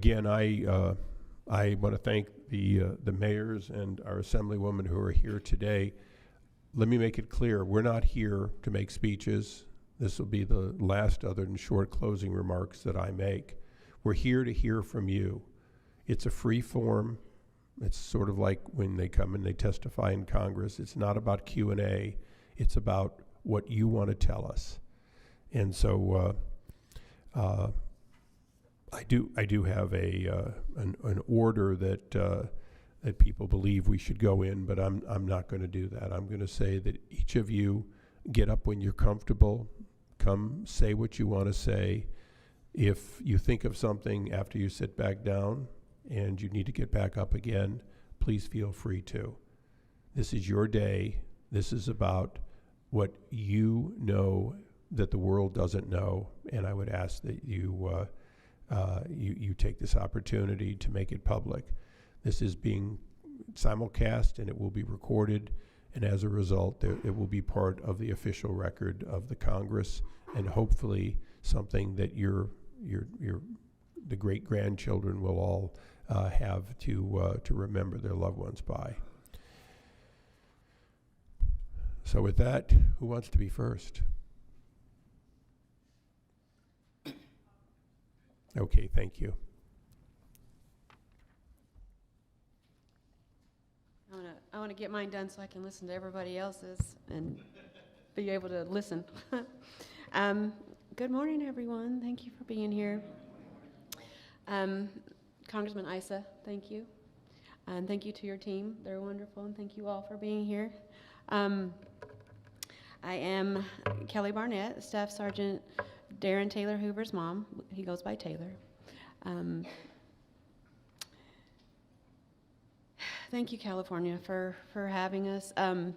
again, I want to thank the mayors and our assemblywomen who are here today. Let me make it clear, we're not here to make speeches. This will be the last other than short closing remarks that I make. We're here to hear from you. It's a free forum. It's sort of like when they come and they testify in Congress. It's not about Q&A. It's about what you want to tell us. And so I do have an order that people believe we should go in, but I'm not going to do that. I'm going to say that each of you get up when you're comfortable. Come say what you want to say. If you think of something after you sit back down and you need to get back up again, please feel free to. This is your day. This is about what you know that the world doesn't know, and I would ask that you take this opportunity to make it public. This is being simulcast, and it will be recorded, and as a result, it will be part of the official record of the Congress, and hopefully something that the great-grandchildren will all have to remember their loved ones by. So with that, who wants to be first? Okay, thank you. I want to get mine done so I can listen to everybody else's and be able to listen. Good morning, everyone. Thank you for being here. Congressman Issa, thank you. And thank you to your team. They're wonderful, and thank you all for being here. I am Kelly Barnett, Staff Sergeant Darren Taylor Hoover's mom. He goes by Taylor. Thank you, California, for having us. I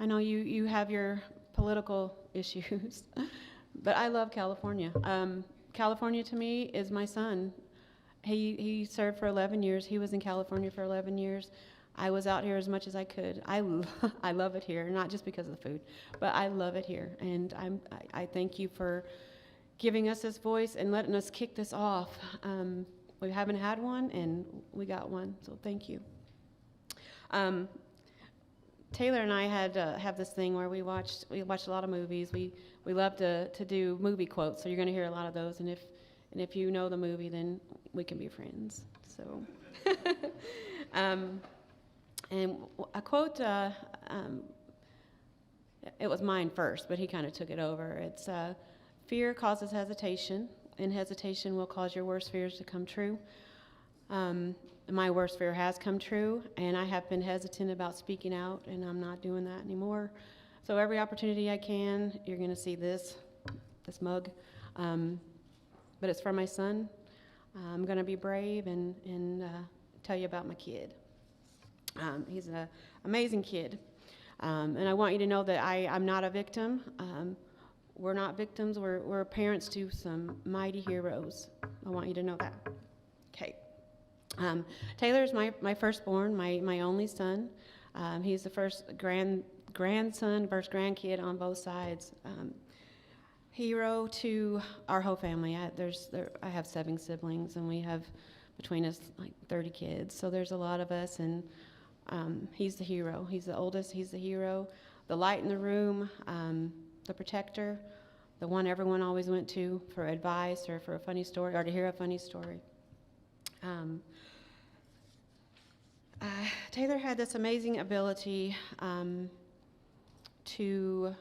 know you have your political issues, but I love California. California to me is my son. He served for 11 years. He was in California for 11 years. I was out here as much as I could. I love it here, not just because of the food, but I love it here. And I thank you for giving us this voice and letting us kick this off. We haven't had one, and we got one, so thank you. Taylor and I have this thing where we watch a lot of movies. We love to do movie quotes, so you're going to hear a lot of those. And if you know the movie, then we can be friends. So, and a quote, it was mine first, but he kind of took it over. It's fear causes hesitation, and hesitation will cause your worst fears to come true. My worst fear has come true, and I have been hesitant about speaking out, and I'm not doing that anymore. So every opportunity I can, you're going to see this mug, but it's for my son. I'm going to be brave and tell you about my kid. He's an amazing kid, and I want you to know that I'm not a victim. We're not victims. We're parents to some mighty heroes. I want you to know that. Okay. Taylor is my firstborn, my only son. He's the first grandson, first grandkid on both sides. Hero to our whole family. I have 7 siblings, and we have between us like 30 kids. So there's a lot of us, and he's the hero. He's the oldest. He's the hero, the light in the room, the protector, the one everyone always went to for advice or for a funny story or to hear a funny story. Taylor had this amazing ability to,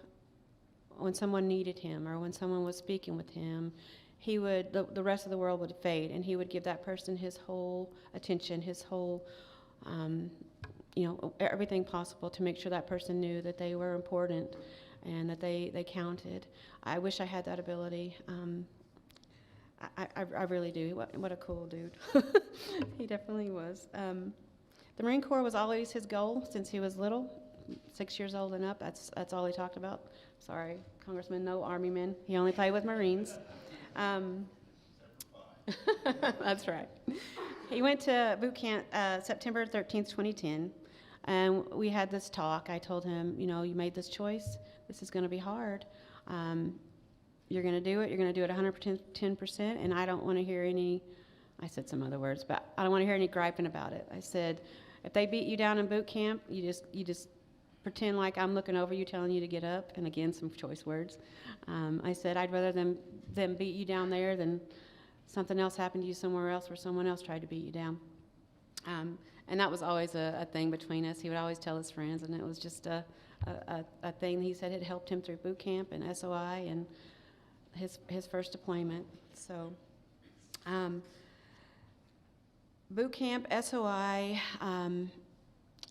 when someone needed him or when someone was speaking with him, he would, the rest of the world would fade, and he would give that person his whole attention, his whole, everything possible to make sure that person knew that they were important and that they counted. I wish I had that ability. I really do. What a cool dude. He definitely was. The Marine Corps was always his goal since he was little, 6 years old and up. That's all he talked about. Sorry, Congressman, no Army men. He only played with Marines. That's right. He went to boot camp September 13th, 2010, and we had this talk. I told him, you made this choice. This is going to be hard. You're going to do it. You're going to do it 110%, and I don't want to hear any I said some other words, but I don't want to hear any griping about it. I said, if they beat you down in boot camp, you just pretend like I'm looking over you, telling you to get up. And again, some choice words. I said, I'd rather them beat you down there than something else happened to you somewhere else where someone else tried to beat you down. And that was always a thing between us. He would always tell his friends, and it was just a thing he said had helped him through boot camp and SOI and his first deployment. So boot camp, SOI,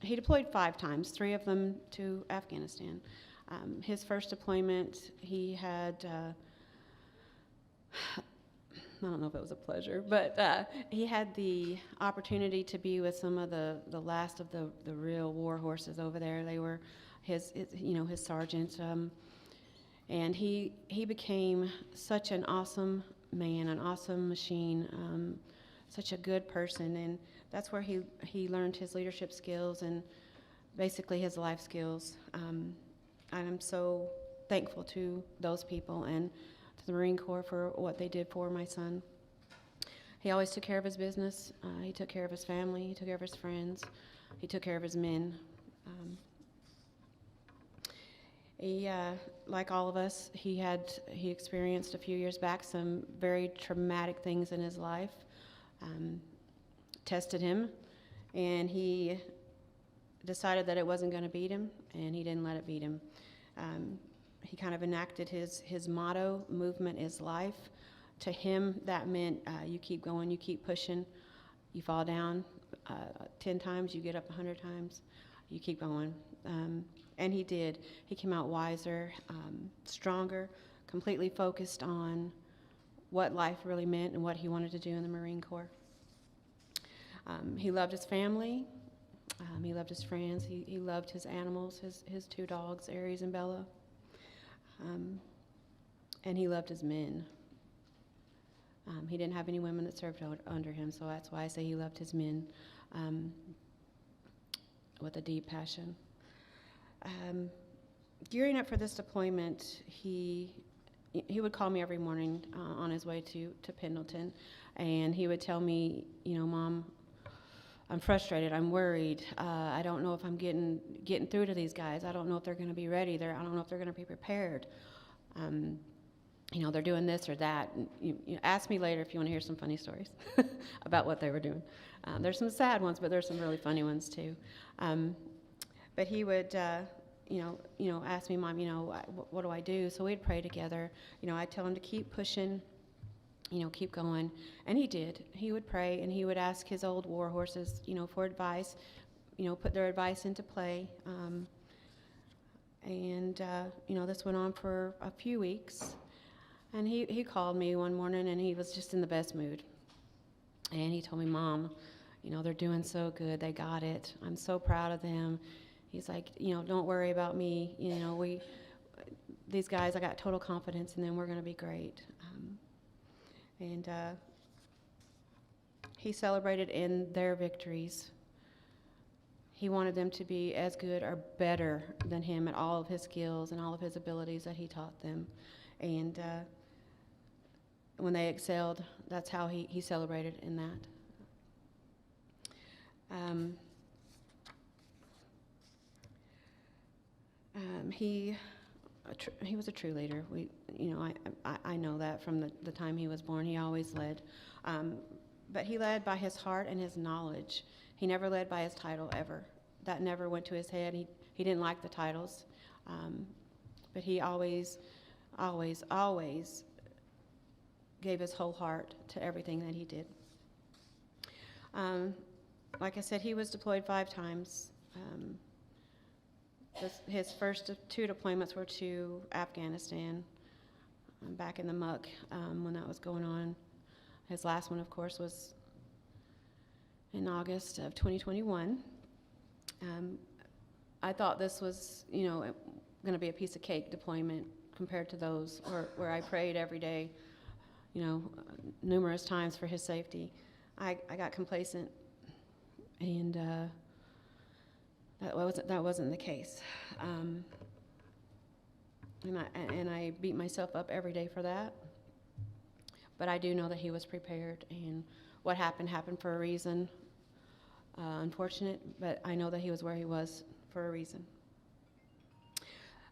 he deployed 5 times, 3 of them to Afghanistan. His first deployment, he had, I don't know if it was a pleasure, but he had the opportunity to be with some of the last of the real war horses over there. They were his sergeants, and he became such an awesome man, an awesome machine, such a good person, and that's where he learned his leadership skills and basically his life skills. I'm so thankful to those people and to the Marine Corps for what they did for my son. He always took care of his business. He took care of his family. He took care of his friends. He took care of his men. He, like all of us, he experienced a few years back some very traumatic things in his life. Tested him, and he decided that it wasn't going to beat him, and he didn't let it beat him. He kind of enacted his motto, movement is life. To him, that meant you keep going, you keep pushing, you fall down 10 times, you get up 100 times, you keep going. And he did. He came out wiser, stronger, completely focused on what life really meant and what he wanted to do in the Marine Corps. He loved his family. He loved his friends. He loved his animals, his 2 dogs, Aries and Bella. And he loved his men. He didn't have any women that served under him, so that's why I say he loved his men with a deep passion. Gearing up for this deployment, he would call me every morning on his way to Pendleton, and he would tell me, Mom, I'm frustrated, I'm worried, I don't know if I'm getting through to these guys, I don't know if they're going to be ready, I don't know if they're going to be prepared. They're doing this or that. And you ask me later if you want to hear some funny stories about what they were doing. There's some sad ones, but there's some really funny ones too. But he would, ask me, Mom, what do I do? So we'd pray together. I'd tell him to keep pushing, keep going. And he did. He would pray, and he would ask his old war horses, for advice, put their advice into play. This went on for a few weeks. And he called me one morning, and he was just in the best mood. And he told me, Mom, they're doing so good. They got it. I'm so proud of them. He's like, don't worry about me. These guys, I got total confidence in them. We're going to be great. He celebrated in their victories. He wanted them to be as good or better than him at all of his skills and all of his abilities that he taught them. And when they excelled, that's how he celebrated in that. He was a true leader. I know that from the time he was born. He always led. But he led by his heart and his knowledge. He never led by his title, ever. That never went to his head. He didn't like the titles. But he always gave his whole heart to everything that he did. Like I said, he was deployed 5 times. His first 2 deployments were to Afghanistan, back in the muck when that was going on. His last one, of course, was in August of 2021. I thought this was, going to be a piece of cake deployment compared to those where I prayed every day, numerous times for his safety. I got complacent, and that wasn't the case. And I beat myself up every day for that. But I do know that he was prepared, and what happened happened for a reason. Unfortunate, but I know that he was where he was for a reason.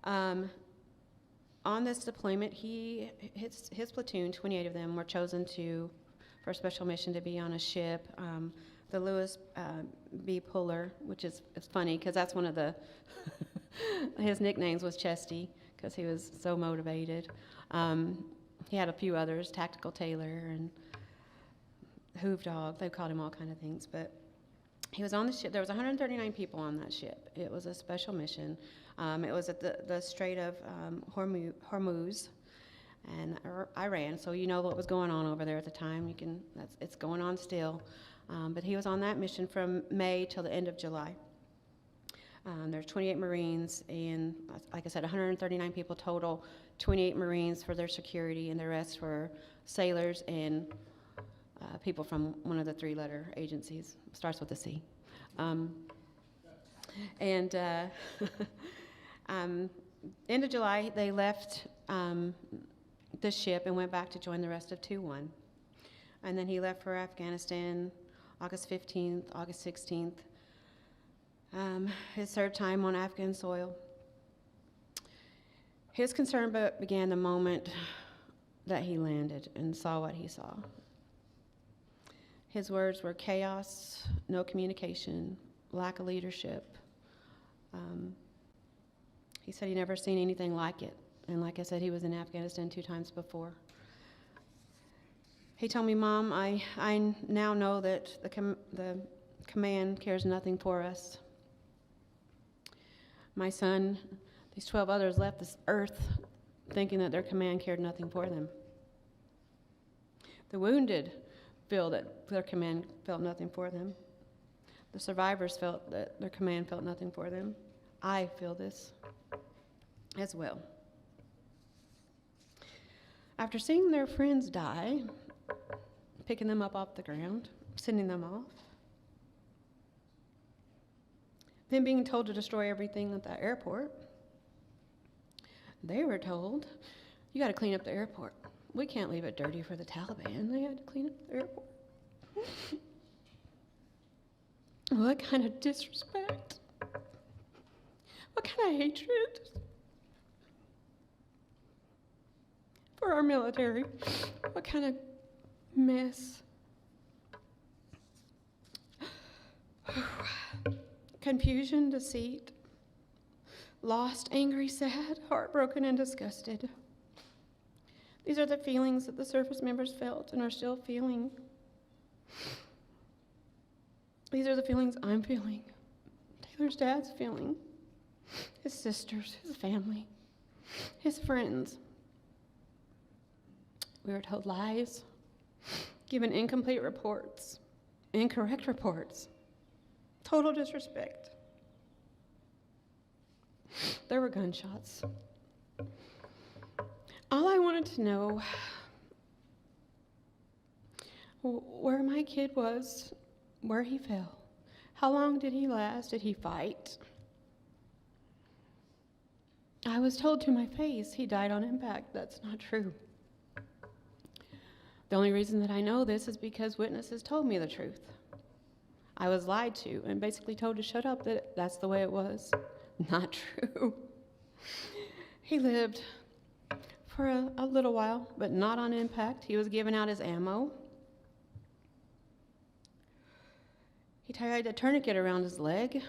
On this deployment, his platoon, 28 of them, were chosen for a special mission to be on a ship, the Lewis B. Puller, which is it's funny because that's one of the his nicknames was Chesty because he was so motivated. He had a few others, Tactical Tailor and Hoof Dog. They called him all kind of things, but he was on the ship. There was 139 people on that ship. It was a special mission. It was at the Strait of Hormuz and Iran, so you know what was going on over there at the time. It's going on still. But he was on that mission from May till the end of July. There's 28 Marines, and like I said, 139 people total, 28 Marines for their security, and the rest were sailors and people from one of the three-letter agencies. Starts with a C. End of July, they left the ship and went back to join the rest of 2-1. And then he left for Afghanistan August 15th, August 16th. His third time on Afghan soil. His concern began the moment that he landed and saw what he saw. His words were chaos, no communication, lack of leadership. He said he'd never seen anything like it. And like I said, he was in Afghanistan 2 times before. He told me, Mom, I now know that the command cares nothing for us. My son, these 12 others left this earth thinking that their command cared nothing for them. The wounded feel that their command felt nothing for them. The survivors felt that their command felt nothing for them. I feel this as well. After seeing their friends die, picking them up off the ground, sending them off, then being told to destroy everything at the airport, they were told, you got to clean up the airport. We can't leave it dirty for the Taliban. They had to clean up the airport. What kind of disrespect? What kind of hatred for our military? What kind of mess? Confusion, deceit, lost, angry, sad, heartbroken, and disgusted. These are the feelings that the service members felt and are still feeling. These are the feelings I'm feeling. Taylor's dad's feeling. His sisters, his family, his friends. We were told lies, given incomplete reports, incorrect reports, total disrespect. There were gunshots. All I wanted to know where my kid was, where he fell. How long did he last? Did he fight? I was told to my face he died on impact. That's not true. The only reason that I know this is because witnesses told me the truth. I was lied to and basically told to shut up, that that's the way it was. Not true. He lived for a little while, but not on impact. He was giving out his ammo. He tied a tourniquet around his leg.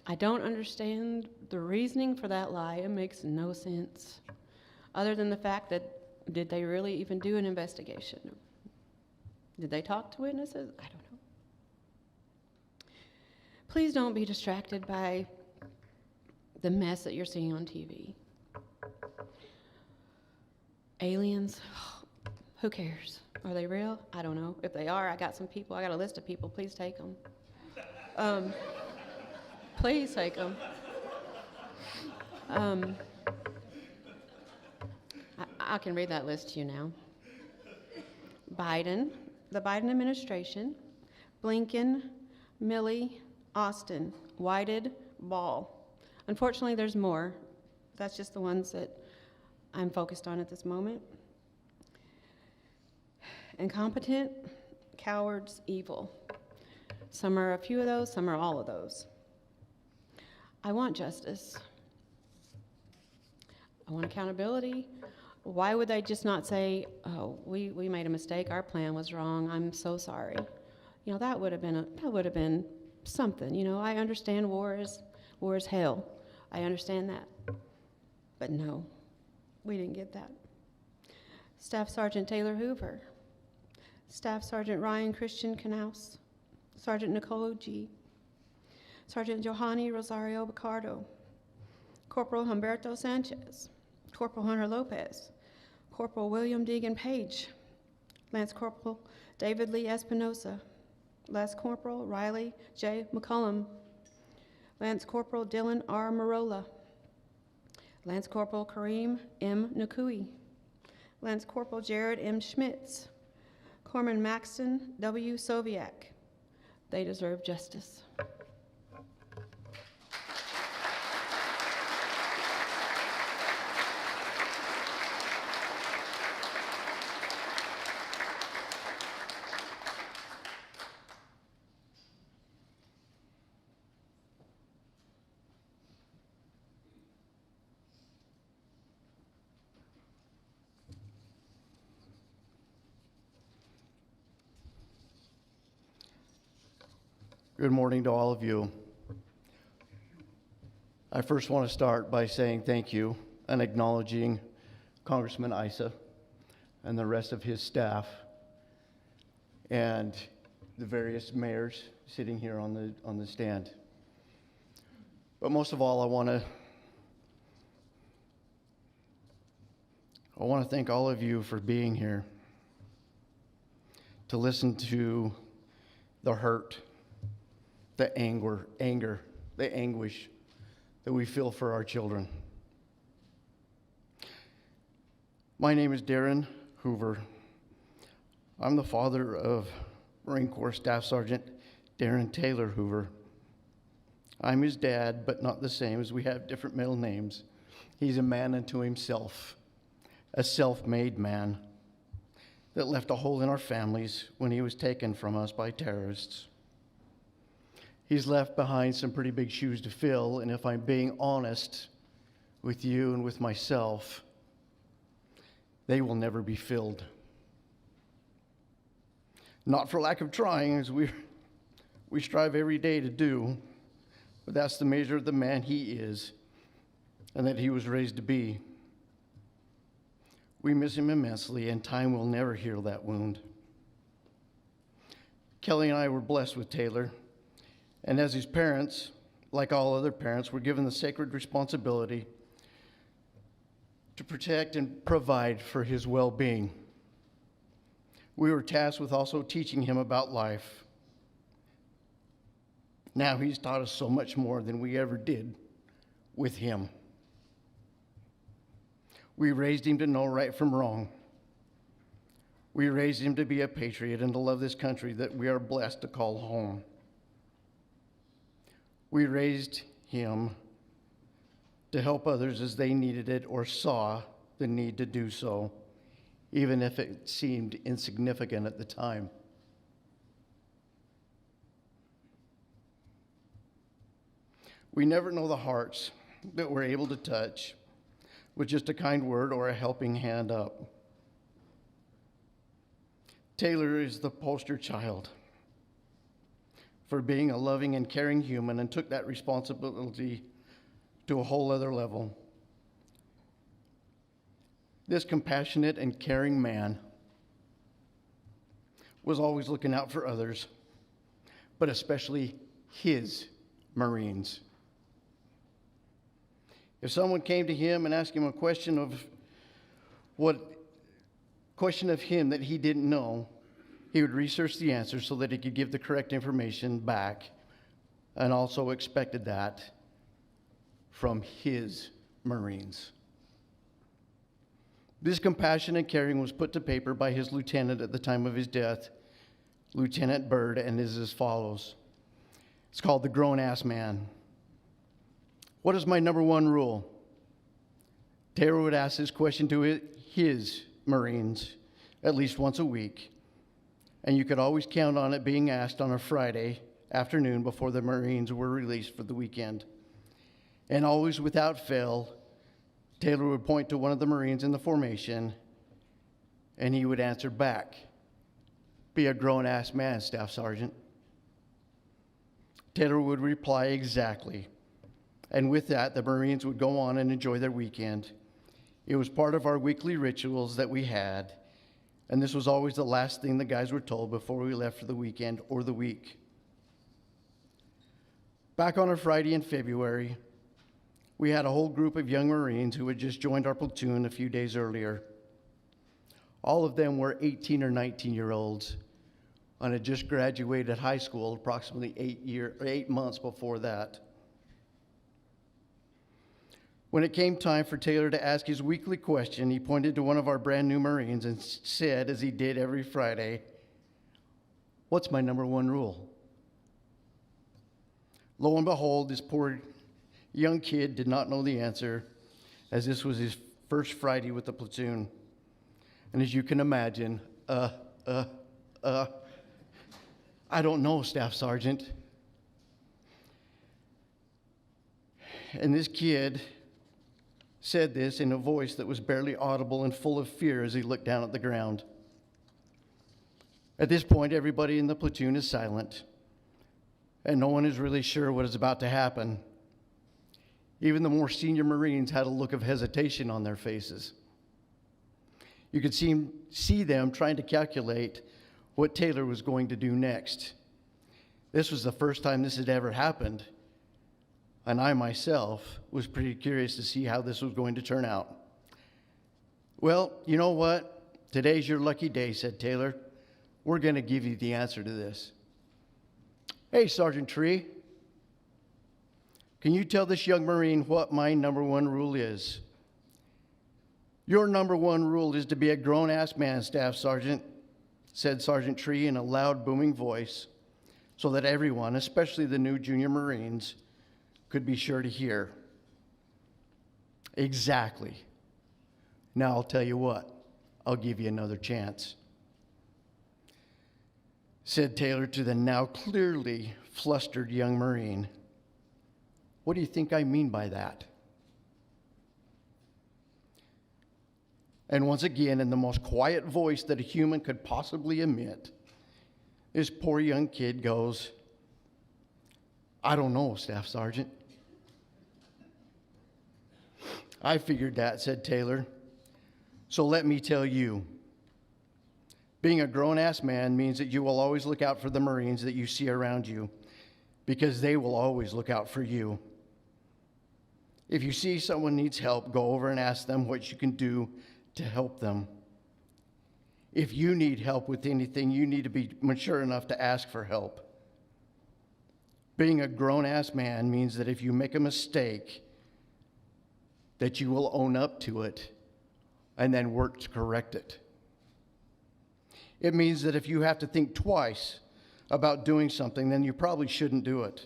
I don't understand the reasoning for that lie. It makes no sense. Other than the fact that, did they really even do an investigation? Did they talk to witnesses? I don't know. Please don't be distracted by the mess that you're seeing on TV. Aliens, who cares? Are they real? I don't know. If they are, I got some people. I got a list of people. Please take them. Please take them. I can read that list to you now. Biden, the Biden administration, Blinken, Milley, Austin, Whited, Ball. Unfortunately, there's more. That's just the ones that I'm focused on at this moment. incompetent, cowards, evil. Some are a few of those, some are all of those. I want justice. I want accountability. Why would they just not say, oh, we made a mistake, our plan was wrong, I'm so sorry. You know, that would have been something. I understand war is hell. I understand that. But no, we didn't get that. Staff Sergeant Taylor Hoover, Staff Sergeant Ryan Christian Knaus, Sergeant Nicole G., Sergeant Johanny Rosario Picardo, Corporal Humberto Sanchez, Corporal Hunter Lopez, Corporal William Deegan Page, Lance Corporal David Lee Espinosa, Lance Corporal Riley J. McCullum, Lance Corporal Dylan R. Marola, Lance Corporal Kareem M. Nakui, Lance Corporal Jared M. Schmitz, Corpsman Maxton W. Soviak. They deserve justice. Good morning to all of you. I first want to start by saying thank you and acknowledging Congressman Issa and the rest of his staff and the various mayors sitting here on the stand. But most of all, I want to thank all of you for being here to listen to the hurt, the anger, the anguish that we feel for our children. My name is Darren Hoover. I'm the father of Marine Corps Staff Sergeant Darren Taylor Hoover. I'm his dad, but not the same, as we have different middle names. He's a man unto himself, a self-made man that left a hole in our families when he was taken from us by terrorists. He's left behind some pretty big shoes to fill, and if I'm being honest with you and with myself, they will never be filled. Not for lack of trying, as we strive every day to do, but that's the measure of the man he is and that he was raised to be. We miss him immensely, and time will never heal that wound. Kelly and I were blessed with Taylor. And as his parents, like all other parents, were given the sacred responsibility to protect and provide for his well-being. We were tasked with also teaching him about life. Now he's taught us so much more than we ever did with him. We raised him to know right from wrong. We raised him to be a patriot and to love this country that we are blessed to call home. We raised him to help others as they needed it or saw the need to do so, even if it seemed insignificant at the time. We never know the hearts that we're able to touch with just a kind word or a helping hand up. Taylor is the poster child for being a loving and caring human, and took that responsibility to a whole other level. This compassionate and caring man was always looking out for others, but especially his Marines. If someone came to him and asked him a question of him that he didn't know, he would research the answer so that he could give the correct information back, and also expected that from his Marines. This compassion and caring was put to paper by his lieutenant at the time of his death, Lieutenant Byrd, and is as follows. It's called The Grown-Ass Man. What is my number one rule? Taylor would ask this question to his Marines at least once a week, and you could always count on it being asked on a Friday afternoon before the Marines were released for the weekend. And always without fail, Taylor would point to one of the Marines in the formation, and he would answer back, "Be a grown-ass man, Staff Sergeant." Taylor would reply, "Exactly." And with that, the Marines would go on and enjoy their weekend. It was part of our weekly rituals that we had, and this was always the last thing the guys were told before we left for the weekend or the week. Back on a Friday in February, we had a whole group of young Marines who had just joined our platoon a few days earlier. All of them were 18 or 19-year-olds and had just graduated high school approximately 8 months before that. When it came time for Taylor to ask his weekly question, he pointed to one of our brand new Marines and said, as he did every Friday, "What's my number one rule?" Lo and behold, this poor young kid did not know the answer, as this was his first Friday with the platoon. And as you can imagine, I don't know, Staff Sergeant. And this kid said this in a voice that was barely audible and full of fear as he looked down at the ground. At this point, everybody in the platoon is silent, and no one is really sure what is about to happen. Even the more senior Marines had a look of hesitation on their faces. You could see them trying to calculate what Taylor was going to do next. This was the first time this had ever happened, and I myself was pretty curious to see how this was going to turn out. "Well, you know what? Today's your lucky day," said Taylor. "We're going to give you the answer to this. Hey, Sergeant Tree, can you tell this young Marine what my number one rule is?" "Your number one rule is to be a grown-ass man, Staff Sergeant," said Sergeant Tree in a loud, booming voice, so that everyone, especially the new junior Marines, could be sure to hear. "Exactly. Now I'll tell you what, I'll give you another chance," said Taylor to the now clearly flustered young Marine. "What do you think I mean by that?" And once again, in the most quiet voice that a human could possibly emit, this poor young kid goes, "I don't know, Staff Sergeant." "I figured that," said Taylor. "So let me tell you. Being a grown-ass man means that you will always look out for the Marines that you see around you, because they will always look out for you. If you see someone needs help, go over and ask them what you can do to help them. If you need help with anything, you need to be mature enough to ask for help. Being a grown-ass man means that if you make a mistake, that you will own up to it and then work to correct it. It means that if you have to think twice about doing something, then you probably shouldn't do it.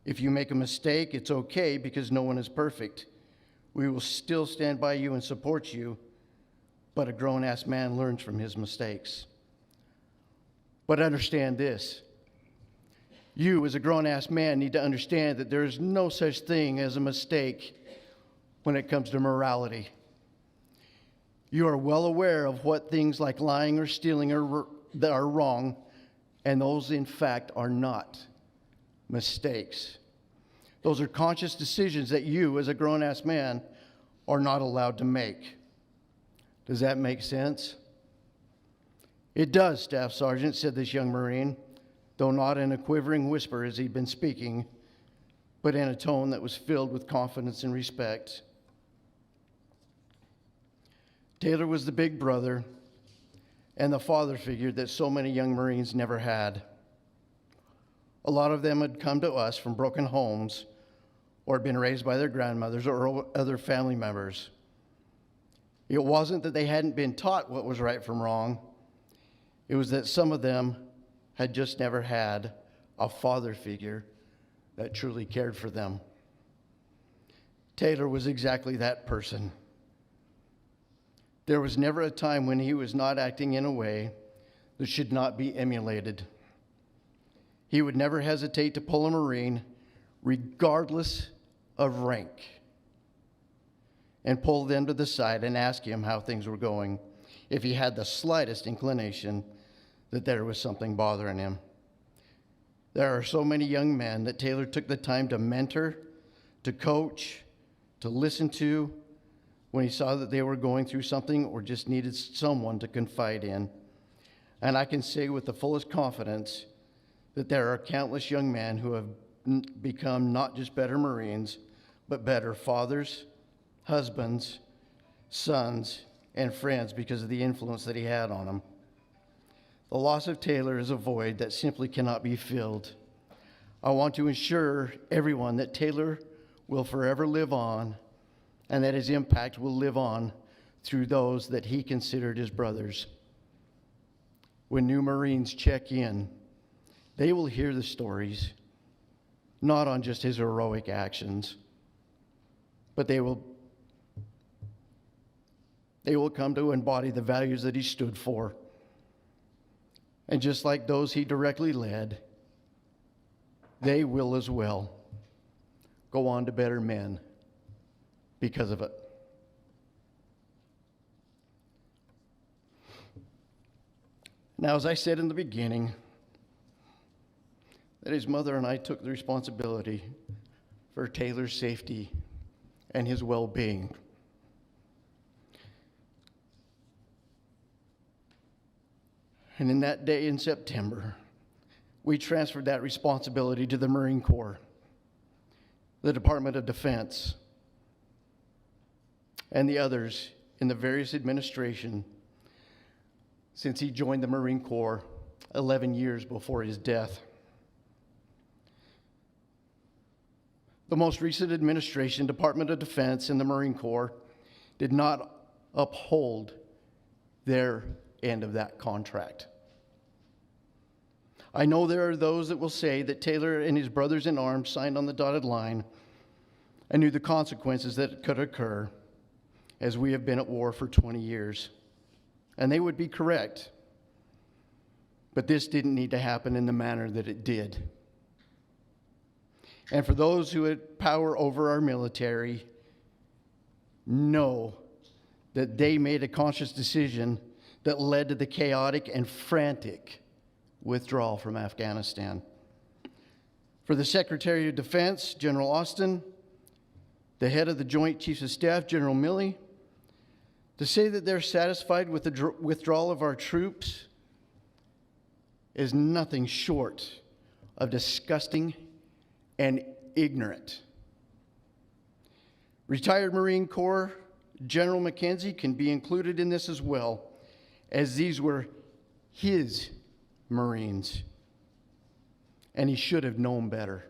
If you make a mistake, it's okay because no one is perfect. We will still stand by you and support you, but a grown-ass man learns from his mistakes. But understand this. You, as a grown-ass man, need to understand that there is no such thing as a mistake when it comes to morality. You are well aware of what things like lying or stealing that are wrong, and those, in fact, are not mistakes. Those are conscious decisions that you, as a grown-ass man, are not allowed to make. Does that make sense? It does, Staff Sergeant, said this young Marine, though not in a quivering whisper as he'd been speaking, but in a tone that was filled with confidence and respect. Taylor was the big brother and the father figure that so many young Marines never had. A lot of them had come to us from broken homes or had been raised by their grandmothers or other family members. It wasn't that they hadn't been taught what was right from wrong. It was that some of them had just never had a father figure that truly cared for them. Taylor was exactly that person. There was never a time when he was not acting in a way that should not be emulated. He would never hesitate to pull a Marine, regardless of rank, and pull them to the side and ask him how things were going if he had the slightest inclination that there was something bothering him. There are so many young men that Taylor took the time to mentor, to coach, to listen to when he saw that they were going through something or just needed someone to confide in. And I can say with the fullest confidence that there are countless young men who have become not just better Marines, but better fathers, husbands, sons, and friends because of the influence that he had on them. The loss of Taylor is a void that simply cannot be filled. I want to assure everyone that Taylor will forever live on and that his impact will live on through those that he considered his brothers. When new Marines check in, they will hear the stories, not on just his heroic actions, but they will come to embody the values that he stood for. And just like those he directly led, they will as well go on to better men because of it. Now, as I said in the beginning, that his mother and I took the responsibility for Taylor's safety and his well-being. And in that day in September, we transferred that responsibility to the Marine Corps, the Department of Defense, and the others in the various administration since he joined the Marine Corps 11 years before his death. The most recent administration, Department of Defense, and the Marine Corps did not uphold their end of that contract. I know there are those that will say that Taylor and his brothers in arms signed on the dotted line and knew the consequences that could occur, as we have been at war for 20 years. And they would be correct. But this didn't need to happen in the manner that it did. And for those who had power over our military, know that they made a conscious decision that led to the chaotic and frantic withdrawal from Afghanistan. For the Secretary of Defense, General Austin, the head of the Joint Chiefs of Staff, General Milley, to say that they're satisfied with the withdrawal of our troops is nothing short of disgusting and ignorant. Retired Marine Corps General McKenzie can be included in this as well, as these were his Marines, and he should have known better.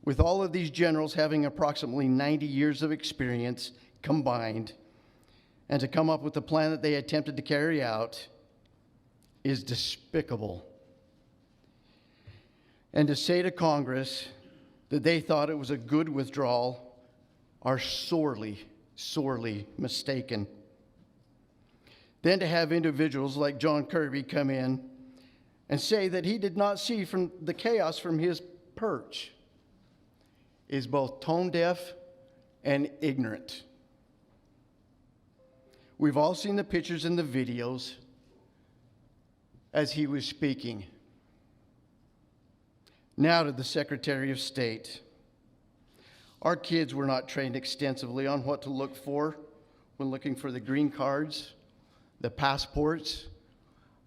With all of these generals having approximately 90 years of experience combined, and to come up with the plan that they attempted to carry out is despicable. And to say to Congress that they thought it was a good withdrawal are sorely, sorely mistaken. Then to have individuals like John Kirby come in and say that he did not see from the chaos from his perch is both tone deaf and ignorant. We've all seen the pictures and the videos as he was speaking. Now to the Secretary of State. Our kids were not trained extensively on what to look for when looking for the green cards, the passports,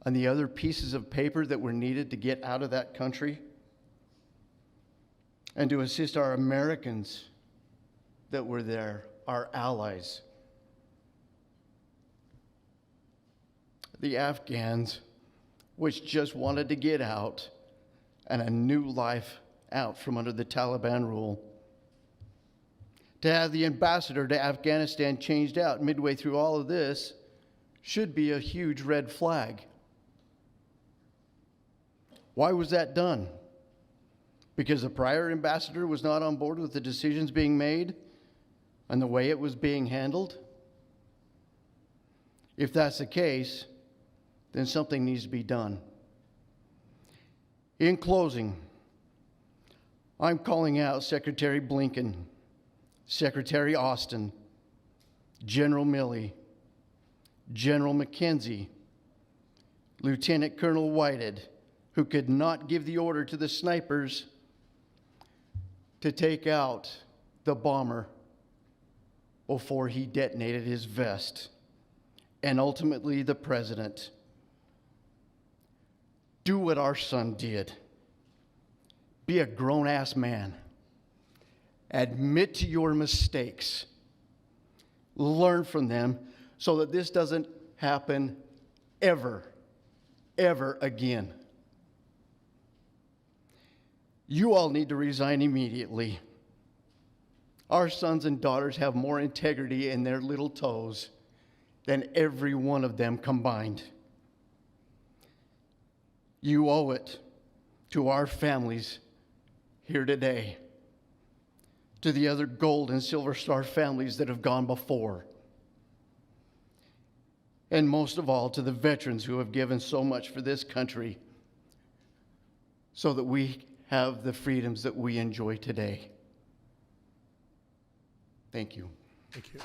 and the other pieces of paper that were needed to get out of that country, and to assist our Americans that were there, our allies. The Afghans, which just wanted to get out and a new life out from under the Taliban rule. To have the ambassador to Afghanistan changed out midway through all of this should be a huge red flag. Why was that done? Because the prior ambassador was not on board with the decisions being made and the way it was being handled? If that's the case, then something needs to be done. In closing, I'm calling out Secretary Blinken, Secretary Austin, General Milley, General McKenzie, Lieutenant Colonel Whitehead, who could not give the order to the snipers to take out the bomber before he detonated his vest, and ultimately the president. Do what our son did. Be a grown-ass man. Admit to your mistakes. Learn from them so that this doesn't happen ever again. You all need to resign immediately. Our sons and daughters have more integrity in their little toes than every one of them combined. You owe it to our families here today, to the other Gold and Silver Star families that have gone before, and most of all to the veterans who have given so much for this country so that we have the freedoms that we enjoy today. Thank you. Thank you.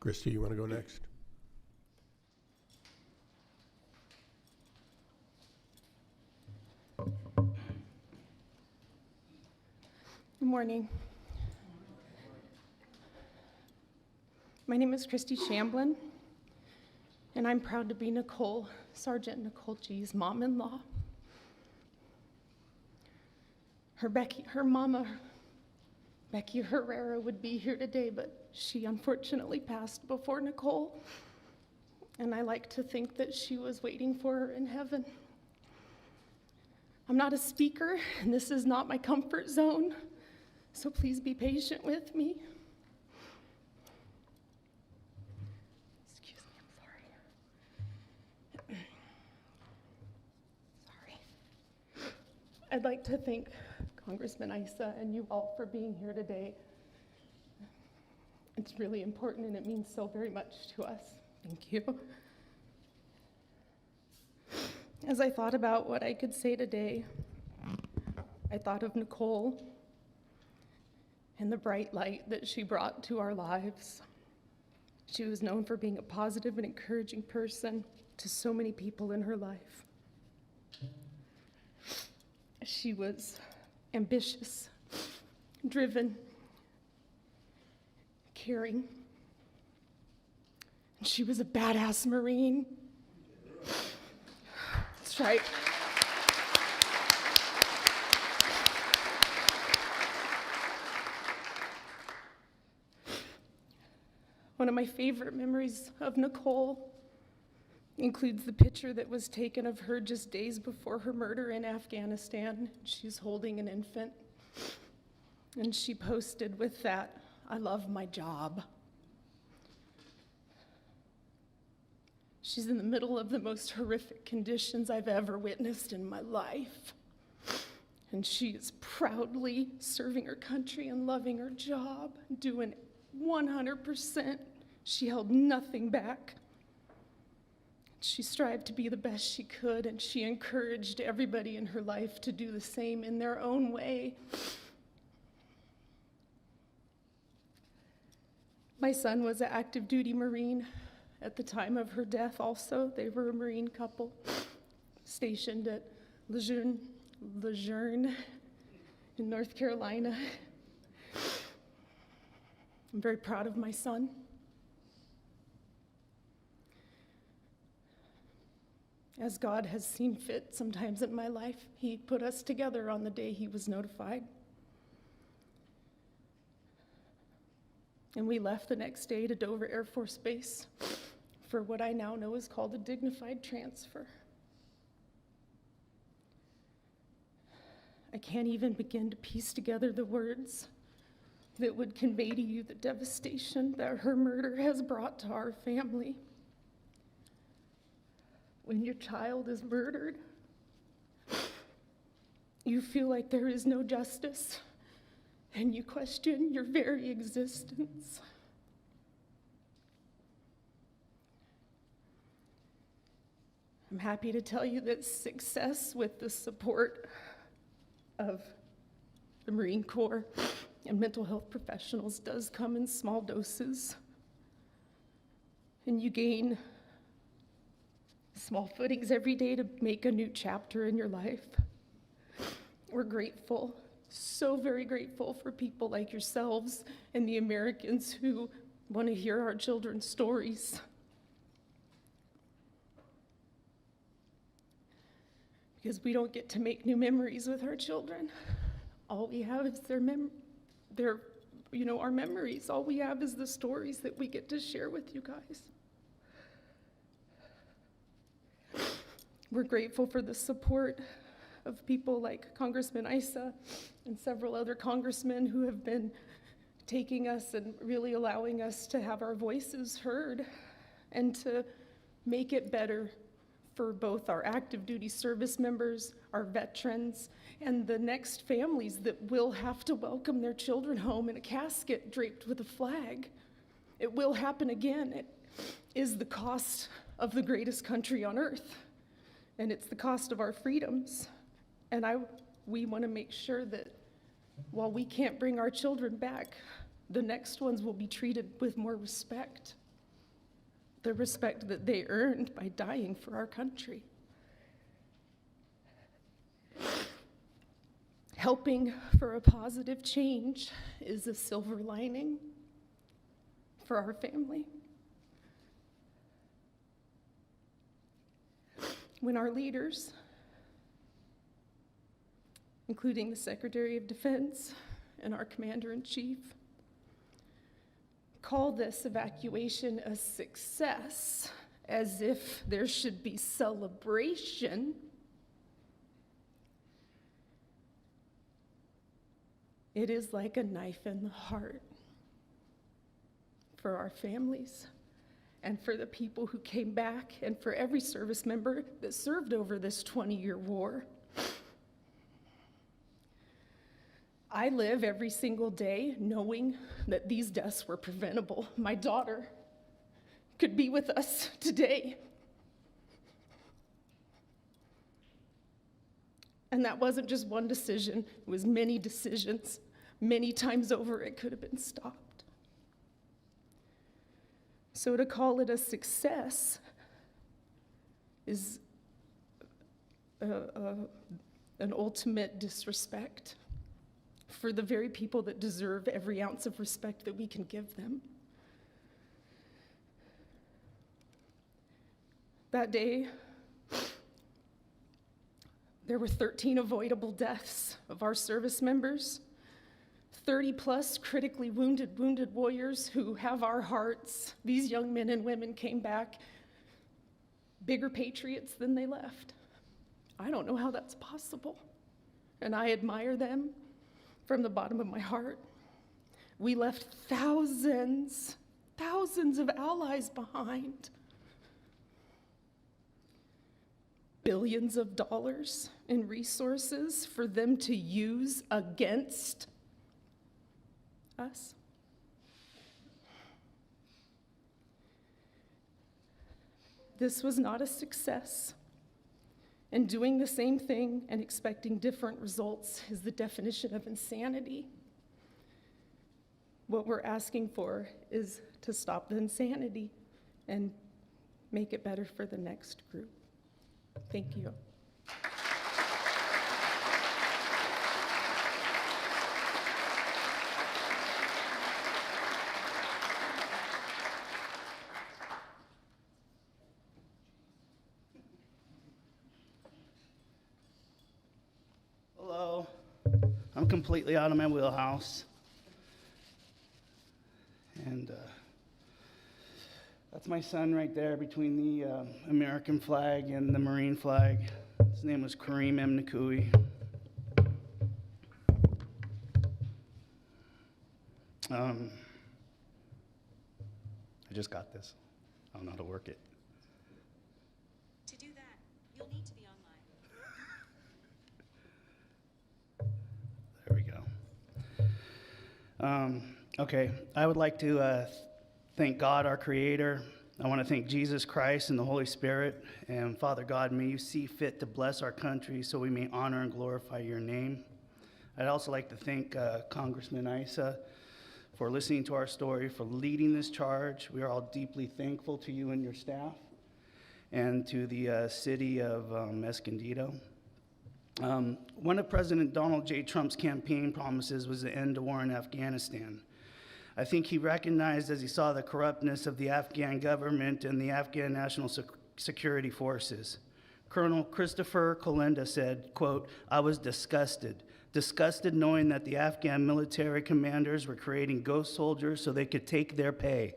Christy, you want to go next? Good morning. My name is Christy Shamblin, and I'm proud to be Sergeant Nicole G's mom-in-law. Her mama, Becky Herrera, would be here today, but she unfortunately passed before Nicole, and I like to think that she was waiting for her in heaven. I'm not a speaker, and this is not my comfort zone, so please be patient with me. Excuse me, I'm sorry. I'd like to thank Congressman Issa and you all for being here today. It's really important and it means so very much to us. Thank you. As I thought about what I could say today, I thought of Nicole and the bright light that she brought to our lives. She was known for being a positive and encouraging person to so many people in her life. She was ambitious, driven, caring, and she was a badass Marine. That's right. One of my favorite memories of Nicole includes the picture that was taken of her just days before her murder in Afghanistan. She's holding an infant, and she posted with that, "I love my job." She's in the middle of the most horrific conditions I've ever witnessed in my life, and she is proudly serving her country and loving her job, doing 100%. She held nothing back. She strived to be the best she could, and she encouraged everybody in her life to do the same in their own way. My son was an active duty Marine at the time of her death also. They were a Marine couple stationed at Lejeune in North Carolina. I'm very proud of my son. As God has seen fit sometimes in my life, he put us together on the day he was notified. And we left the next day to Dover Air Force Base for what I now know is called a dignified transfer. I can't even begin to piece together the words that would convey to you the devastation that her murder has brought to our family. when your child is murdered, you feel like there is no justice, and you question your very existence. I'm happy to tell you that success with the support of the Marine Corps and mental health professionals does come in small doses, and you gain small footings every day to make a new chapter in your life. We're grateful, so very grateful for people like yourselves and the Americans who want to hear our children's stories. Because we don't get to make new memories with our children. All we have is our memories. All we have is the stories that we get to share with you guys. We're grateful for the support of people like Congressman Issa and several other congressmen who have been taking us and really allowing us to have our voices heard and to make it better for both our active duty service members, our veterans, and the next families that will have to welcome their children home in a casket draped with a flag. It will happen again. It is the cost of the greatest country on earth, and it's the cost of our freedoms. And we want to make sure that while we can't bring our children back, the next ones will be treated with more respect. The respect that they earned by dying for our country. Helping for a positive change is a silver lining for our family. When our leaders, including the Secretary of Defense and our Commander-in-Chief, call this evacuation a success, as if there should be celebration, it is like a knife in the heart for our families and for the people who came back and for every service member that served over this 20-year war. I live every single day knowing that these deaths were preventable. My daughter could be with us today. And that wasn't just one decision, it was many decisions. Many times over, it could have been stopped. So to call it a success is an ultimate disrespect for the very people that deserve every ounce of respect that we can give them. That day, there were 13 avoidable deaths of our service members, 30 plus critically wounded warriors who have our hearts. These young men and women came back bigger patriots than they left. I don't know how that's possible, and I admire them from the bottom of my heart. We left thousands of allies behind. Billions of dollars in resources for them to use against us. This was not a success. And doing the same thing and expecting different results is the definition of insanity. What we're asking for is to stop the insanity and make it better for the next group. Thank you. Hello. I'm completely out of my wheelhouse. And that's my son right there between the American flag and the Marine flag. His name was Kareem M. Nakui. I just got this. I don't know how to work it. To do that, Okay, I would like to thank God, our Creator. I want to thank Jesus Christ and the Holy Spirit. And Father God, may you see fit to bless our country so we may honor and glorify your name. I'd also like to thank Congressman Issa for listening to our story, for leading this charge. We are all deeply thankful to you and your staff, and to the city of Escondido. One of President Donald J. Trump's campaign promises was the end to war in Afghanistan. I think he recognized as he saw the corruptness of the Afghan government and the Afghan National Security Forces. Colonel Christopher Kolenda said, quote, "I was disgusted knowing that the Afghan military commanders were creating ghost soldiers so they could take their pay,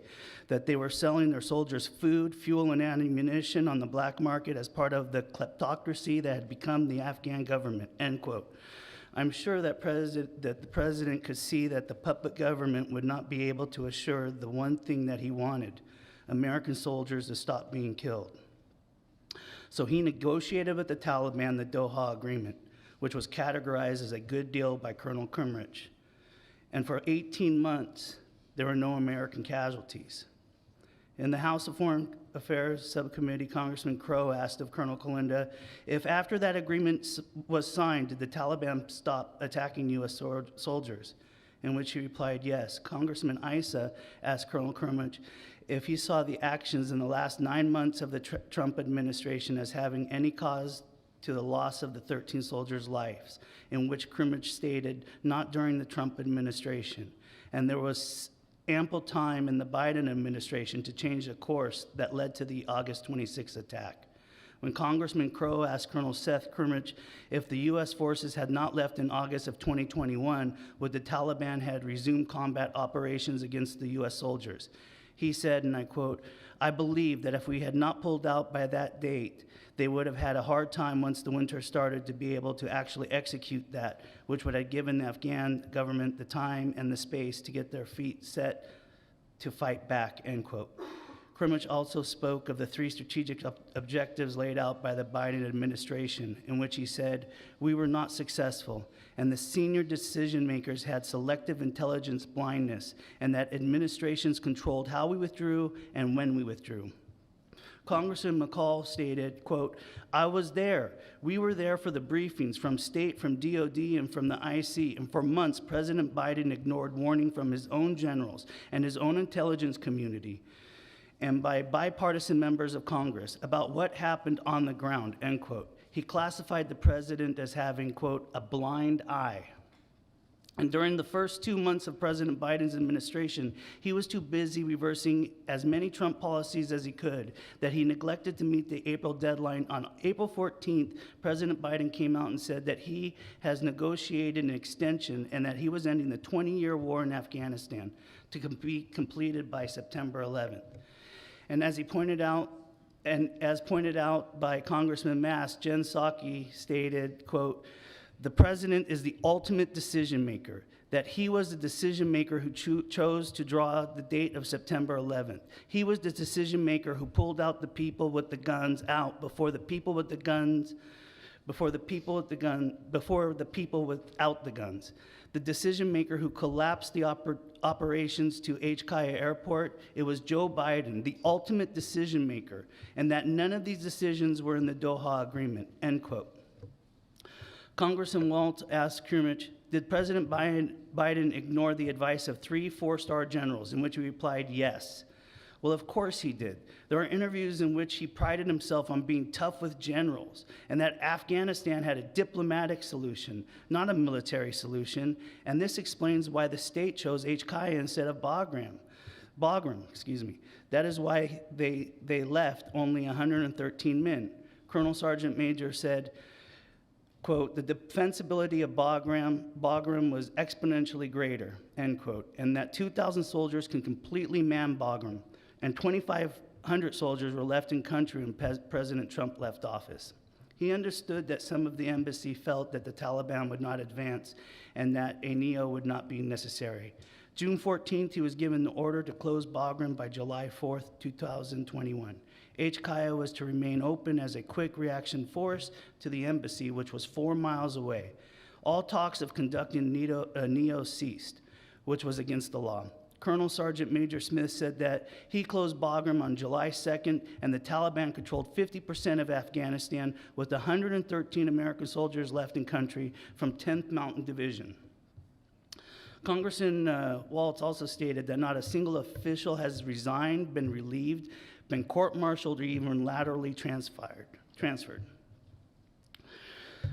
that they were selling their soldiers food, fuel, and ammunition on the black market as part of the kleptocracy that had become the Afghan government," end quote. I'm sure that the president could see that the puppet government would not be able to assure the one thing that he wanted, American soldiers to stop being killed. So he negotiated with the Taliban the Doha Agreement, which was categorized as a good deal by Colonel Kimrich. And for 18 months, there were no American casualties. In the House of Foreign Affairs Subcommittee, Congressman Crow asked of Colonel Kolenda if after that agreement was signed, did the Taliban stop attacking U.S. soldiers? In which he replied, yes. Congressman Issa asked Colonel Kimrich if he saw the actions in the last 9 months of the Trump administration as having any cause to the loss of the 13 soldiers' lives, in which Kimrich stated, not during the Trump administration. And there was ample time in the Biden administration to change the course that led to the August 26th attack. When Congressman Crow asked Colonel Seth Kimrich if the U.S. forces had not left in August of 2021, would the Taliban had resumed combat operations against the U.S. soldiers? He said, and I quote, "I believe that if we had not pulled out by that date, they would have had a hard time once the winter started to be able to actually execute that, which would have given the Afghan government the time and the space to get their feet set to fight back," end quote. Kimrich also spoke of the 3 strategic objectives laid out by the Biden administration, in which he said, "We were not successful, and the senior decision makers had selective intelligence blindness, and that administrations controlled how we withdrew and when we withdrew." Congressman McCall stated, quote, "I was there. We were there for the briefings from state, from DOD, and from the IC, and for months, President Biden ignored warning from his own generals and his own intelligence community and by bipartisan members of Congress about what happened on the ground," end quote. He classified the president as having, quote, "a blind eye." And during the first 2 months of President Biden's administration, he was too busy reversing as many Trump policies as he could that he neglected to meet the April deadline. On April 14th, President Biden came out and said that he has negotiated an extension and that he was ending the 20-year war in Afghanistan to be completed by September 11th. And as he pointed out, and as pointed out by Congressman Mass, Jen Psaki stated, quote, "The president is the ultimate decision maker, that he was the decision maker who chose to draw the date of September 11th. He was the decision maker who pulled out the people with the guns out before the people with the guns, before the people without the guns. The decision maker who collapsed the operations to HKIA Airport. It was Joe Biden, the ultimate decision maker, and that none of these decisions were in the Doha Agreement," end quote. Congressman Waltz asked Kimrich, did President Biden ignore the advice of 3 4-star generals, in which he replied, yes. Well, of course he did. There are interviews in which he prided himself on being tough with generals, and that Afghanistan had a diplomatic solution, not a military solution, and this explains why the state chose HKIA instead of Bagram. That is why they left only 113 men. Colonel Sergeant Major said, quote, "The defensibility of Bagram was exponentially greater," end quote, and that 2,000 soldiers can completely man Bagram, and 2,500 soldiers were left in country when President Trump left office. He understood that some of the embassy felt that the Taliban would not advance and that a NEO would not be necessary. June 14th, he was given the order to close Bagram by July 4th, 2021. HKIA was to remain open as a quick reaction force to the embassy, which was 4 miles away. All talks of conducting a NEO ceased. which was against the law. Colonel Sergeant Major Smith said that he closed Bagram on July 2nd, and the Taliban controlled 50% of Afghanistan, with 113 American soldiers left in country from 10th Mountain Division. Congressman Waltz also stated that not a single official has resigned, been relieved, been court-martialed, or even laterally transferred.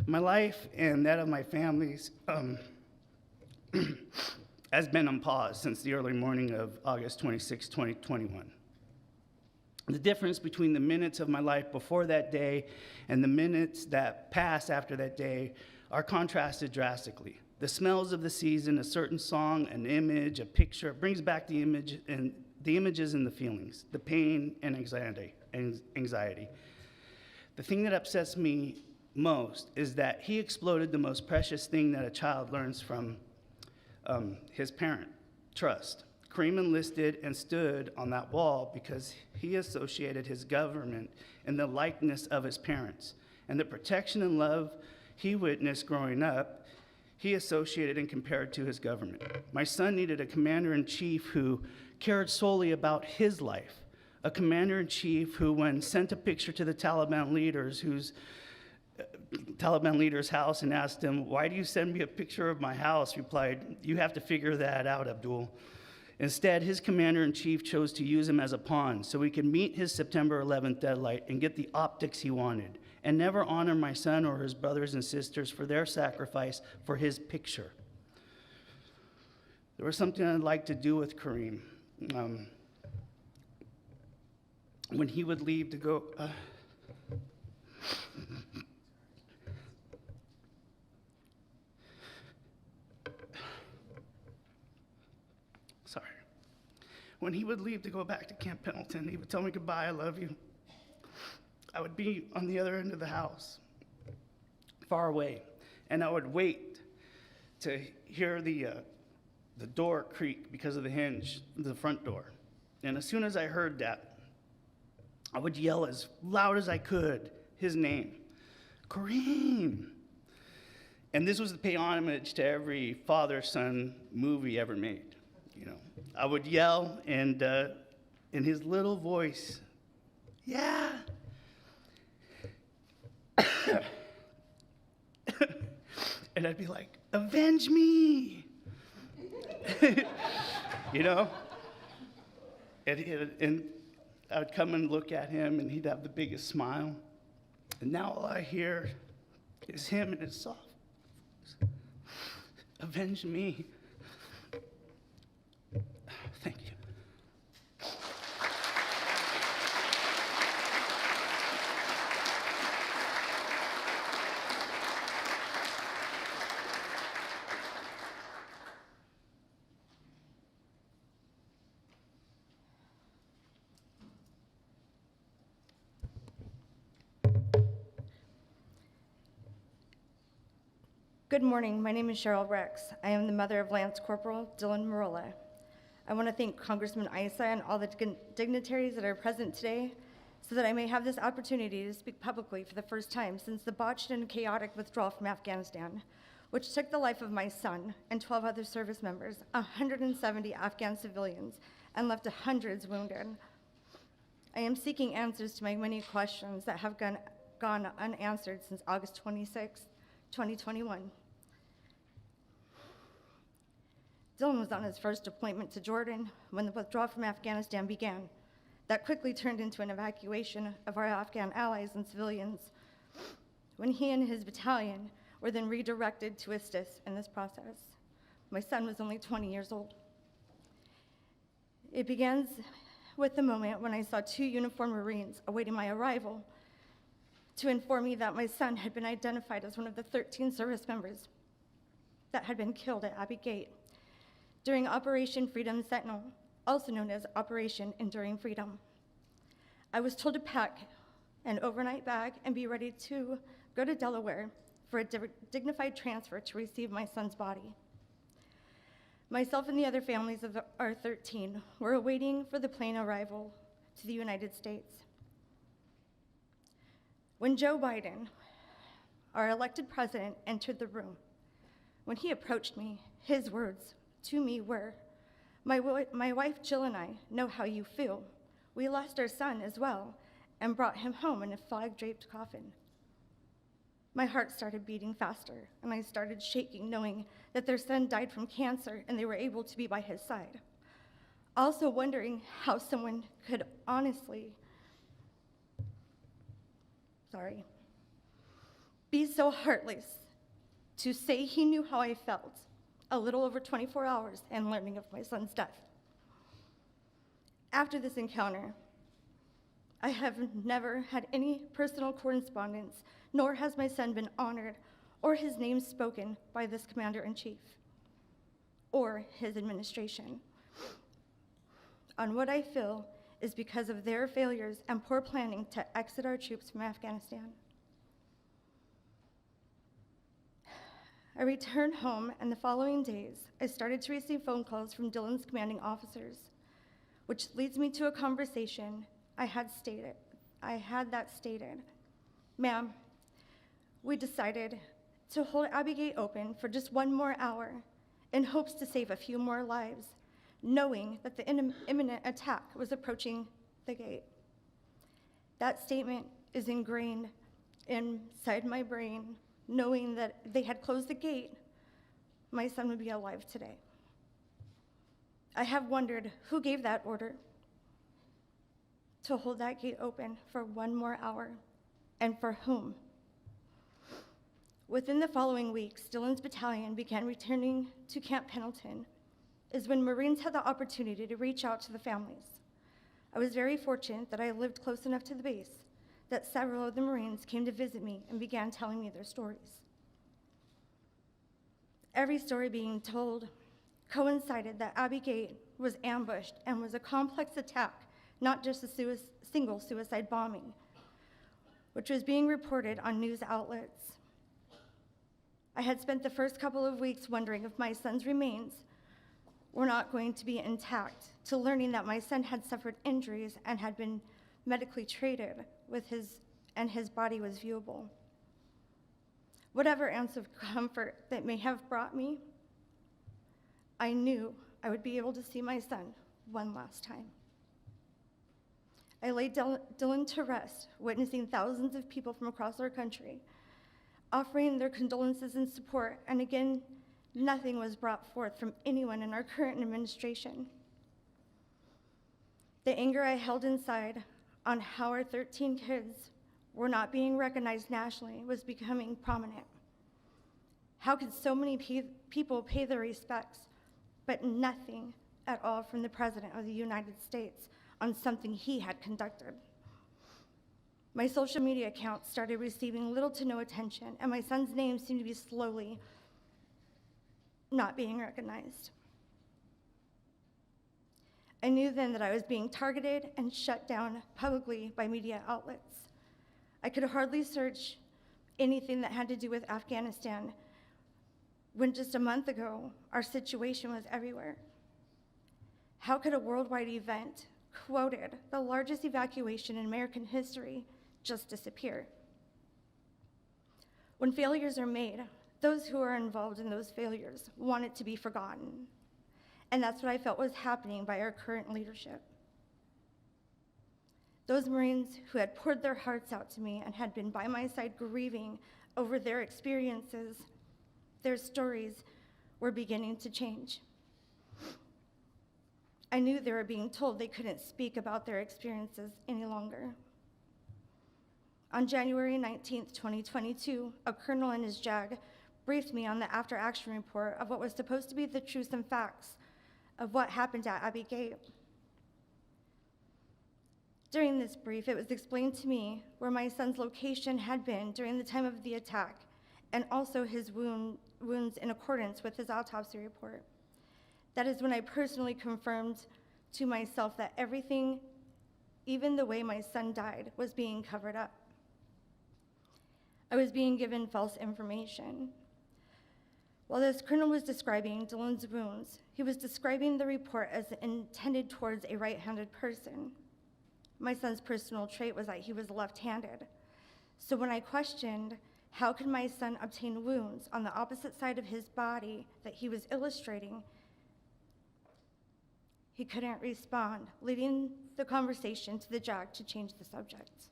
My life and that of my family's has been on pause since the early morning of August 26, 2021. The difference between the minutes of my life before that day and the minutes that pass after that day are contrasted drastically. The smells of the season, a certain song, an image, a picture, brings back the image and the images and the feelings, the pain and anxiety. The thing that upsets me most is that he exploded the most precious thing that a child learns from his parent, trust. Kareem enlisted and stood on that wall because he associated his government in the likeness of his parents. And the protection and love he witnessed growing up, he associated and compared to his government. My son needed a commander-in-chief who cared solely about his life, a commander-in-chief who, when sent a picture to the Taliban leader's house and asked him, "Why do you send me a picture of my house?" replied, "You have to figure that out, Abdul." Instead, his commander-in-chief chose to use him as a pawn so he could meet his September 11th deadline and get the optics he wanted, and never honor my son or his brothers and sisters for their sacrifice for his picture. There was something I'd like to do with Kareem. When he would leave to go, when he would leave to go back to Camp Pendleton, he would tell me, "Goodbye, I love you." I would be on the other end of the house, far away, and I would wait to hear the door creak because of the hinge, the front door. And as soon as I heard that, I would yell as loud as I could his name, "Kareem." And this was to pay homage to every father-son movie ever made. You know, I would yell, and in his little voice, "Yeah." And I'd be like, "Avenge me." You know? And I would come and look at him, and he'd have the biggest smile. And now all I hear is him and his soft voice, "Avenge me." Thank you. Good morning. My name is Cheryl Rex. I am the mother of Lance Corporal Dylan Marola. I want to thank Congressman Issa and all the dignitaries that are present today so that I may have this opportunity to speak publicly for the first time since the botched and chaotic withdrawal from Afghanistan, which took the life of my son and 12 other service members, 170 Afghan civilians, and left hundreds wounded. I am seeking answers to my many questions that have gone unanswered since August 26, 2021. Dylan was on his first deployment to Jordan when the withdrawal from Afghanistan began. That quickly turned into an evacuation of our Afghan allies and civilians, when he and his battalion were then redirected to assist in this process. My son was only 20 years old. It begins with the moment when I saw 2 uniformed Marines awaiting my arrival to inform me that my son had been identified as one of the 13 service members that had been killed at Abbey Gate during Operation Freedom Sentinel, also known as Operation Enduring Freedom. I was told to pack an overnight bag and be ready to go to Delaware for a dignified transfer to receive my son's body. Myself and the other families of our 13 were awaiting for the plane arrival to the United States. When Joe Biden, our elected president, entered the room, when he approached me, his words to me were, my wife Jill and I know how you feel. We lost our son as well and brought him home in a flag-draped coffin. My heart started beating faster, and I started shaking, knowing that their son died from cancer and they were able to be by his side. Also wondering how someone could honestly, be so heartless to say he knew how I felt a little over 24 hours and learning of my son's death. After this encounter, I have never had any personal correspondence, nor has my son been honored or his name spoken by this commander-in-chief or his administration on what I feel is because of their failures and poor planning to exit our troops from Afghanistan. I returned home, and the following days, I started to receive phone calls from Dylan's commanding officers, which leads me to a conversation I had that stated, "Ma'am, we decided to hold Abbey Gate open for just one more hour in hopes to save a few more lives, knowing that the imminent attack was approaching the gate." That statement is ingrained inside my brain, knowing that if they had closed the gate, my son would be alive today. I have wondered who gave that order to hold that gate open for one more hour, and for whom. Within the following weeks, Dylan's battalion began returning to Camp Pendleton, is when Marines had the opportunity to reach out to the families. I was very fortunate that I lived close enough to the base that several of the Marines came to visit me and began telling me their stories. Every story being told coincided that Abbey Gate was ambushed and was a complex attack, not just a single suicide bombing, which was being reported on news outlets. I had spent the first couple of weeks wondering if my son's remains were not going to be intact, to learning that my son had suffered injuries and had been medically treated and his body was viewable. Whatever ounce of comfort that may have brought me, I knew I would be able to see my son one last time. I laid Dylan to rest, witnessing thousands of people from across our country offering their condolences and support, and again, nothing was brought forth from anyone in our current administration. The anger I held inside on how our 13 kids were not being recognized nationally was becoming prominent. How could so many people pay their respects, but nothing at all from the President of the United States on something he had conducted? My social media account started receiving little to no attention, and my son's name seemed to be slowly not being recognized. I knew then that I was being targeted and shut down publicly by media outlets. I could hardly search anything that had to do with Afghanistan when just a month ago, our situation was everywhere. How could a worldwide event, quoted the largest evacuation in American history, just disappear? When failures are made, those who are involved in those failures want it to be forgotten. And that's what I felt was happening by our current leadership. Those Marines who had poured their hearts out to me and had been by my side grieving over their experiences, their stories were beginning to change. I knew they were being told they couldn't speak about their experiences any longer. On January 19th, 2022, a colonel and his JAG briefed me on the after-action report of what was supposed to be the truth and facts of what happened at Abbey Gate. During this brief, it was explained to me where my son's location had been during the time of the attack, and also his wounds in accordance with his autopsy report. That is when I personally confirmed to myself that everything, even the way my son died, was being covered up. I was being given false information. While this colonel was describing Dylan's wounds, he was describing the report as intended towards a right-handed person. My son's personal trait was that he was left-handed. So when I questioned, how could my son obtain wounds on the opposite side of his body that he was illustrating, He couldn't respond, leading the conversation to the JAG to change the subject.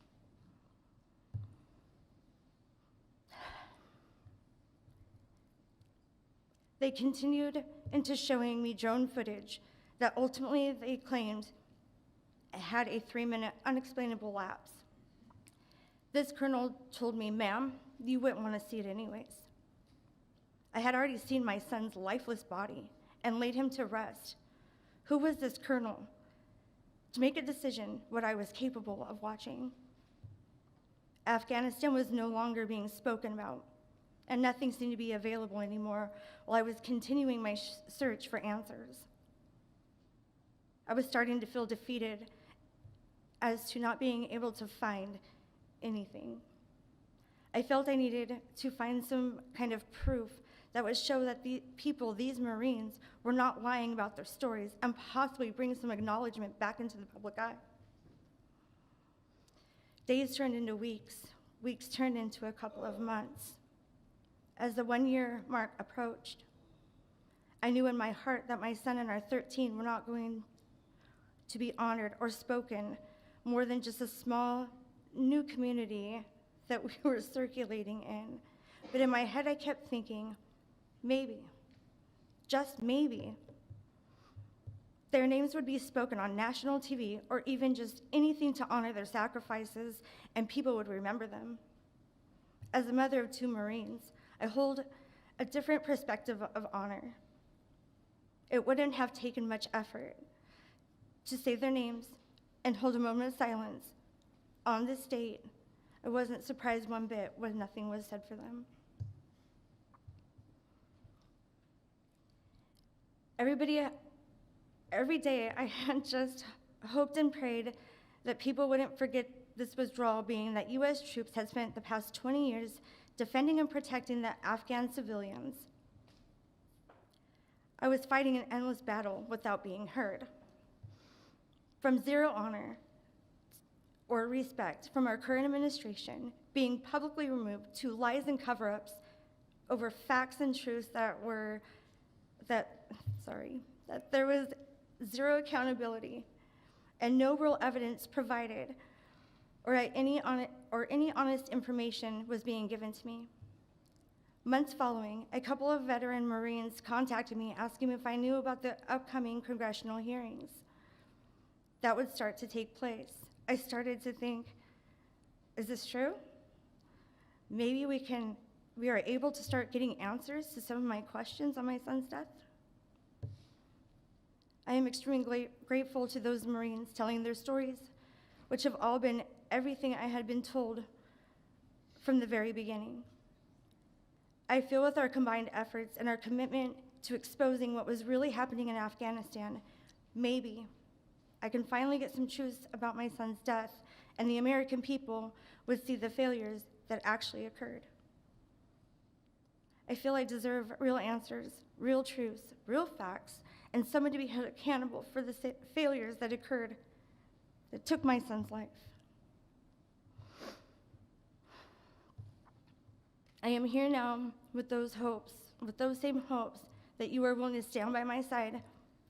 They continued into showing me drone footage that ultimately they claimed had a 3-minute unexplainable lapse. This colonel told me, "Ma'am, you wouldn't want to see it anyways." I had already seen my son's lifeless body and laid him to rest. Who was this colonel to make a decision what I was capable of watching? Afghanistan was no longer being spoken about, and nothing seemed to be available anymore while I was continuing my search for answers. I was starting to feel defeated as to not being able to find anything. I felt I needed to find some kind of proof that would show that the people, these Marines, were not lying about their stories and possibly bring some acknowledgement back into the public eye. Days turned into weeks. Weeks turned into a couple of months. As the 1-year mark approached, I knew in my heart that my son and our 13 were not going to be honored or spoken more than just a small new community that we were circulating in. But in my head, I kept thinking, maybe, just maybe, their names would be spoken on national TV or even just anything to honor their sacrifices, and people would remember them. As a mother of 2 Marines, I hold a different perspective of honor. It wouldn't have taken much effort to say their names and hold a moment of silence on this date. I wasn't surprised one bit when nothing was said for them. Every day I had just hoped and prayed that people wouldn't forget this withdrawal, being that U.S. troops had spent the past 20 years defending and protecting the Afghan civilians. I was fighting an endless battle without being heard. From zero honor or respect from our current administration, being publicly removed, to lies and cover-ups over facts and truths that there was zero accountability and no real evidence provided, or any honest information was being given to me. Months following, a couple of veteran Marines contacted me asking if I knew about the upcoming congressional hearings that would start to take place. I started to think, is this true? Maybe we are able to start getting answers to some of my questions on my son's death. I am extremely grateful to those Marines telling their stories, which have all been everything I had been told from the very beginning. I feel with our combined efforts and our commitment to exposing what was really happening in Afghanistan, maybe I can finally get some truth about my son's death, and the American people would see the failures that actually occurred. I feel I deserve real answers, real truths, real facts, and someone to be held accountable for the failures that occurred that took my son's life. I am here now with those same hopes that you are willing to stand by my side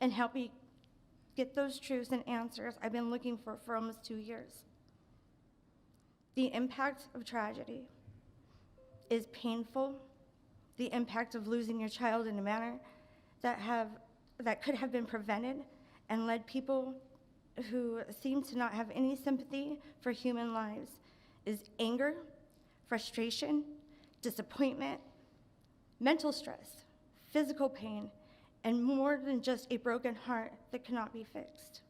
and help me get those truths and answers I've been looking for almost 2 years. The impact of tragedy is painful. The impact of losing your child in a manner that could have been prevented and led people who seem to not have any sympathy for human lives is anger, frustration, disappointment, mental stress, physical pain, and more than just a broken heart that cannot be fixed.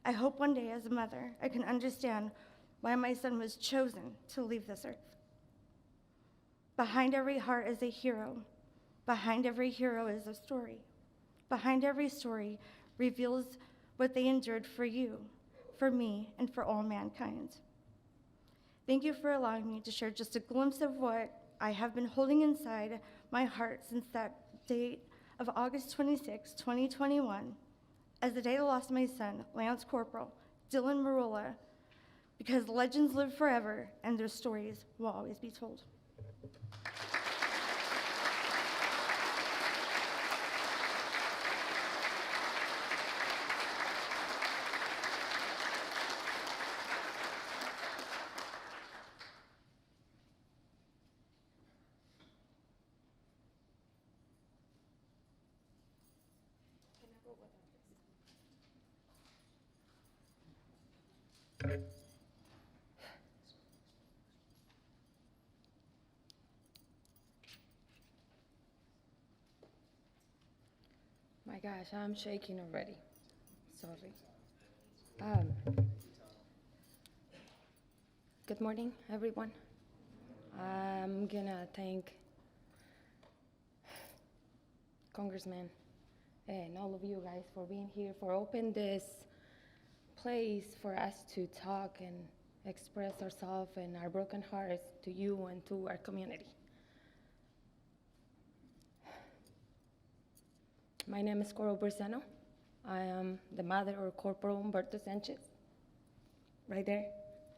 I hope one day as a mother, I can understand why my son was chosen to leave this earth. Behind every heart is a hero. Behind every hero is a story. Behind every story reveals what they endured for you, for me, and for all mankind. Thank you for allowing me to share just a glimpse of what I have been holding inside my heart since that date of August 26, 2021, as the day I lost my son, Lance Corporal Dylan Marola, because legends live forever and their stories will always be told. gosh, I'm shaking already. Sorry. Good morning, everyone. I'm gonna thank Congressman and all of you guys for being here, for opening this place for us to talk and express ourselves and our broken hearts to you and to our community. My name is Coro Bersano. I am the mother of Corporal Humberto Sanchez. Right there.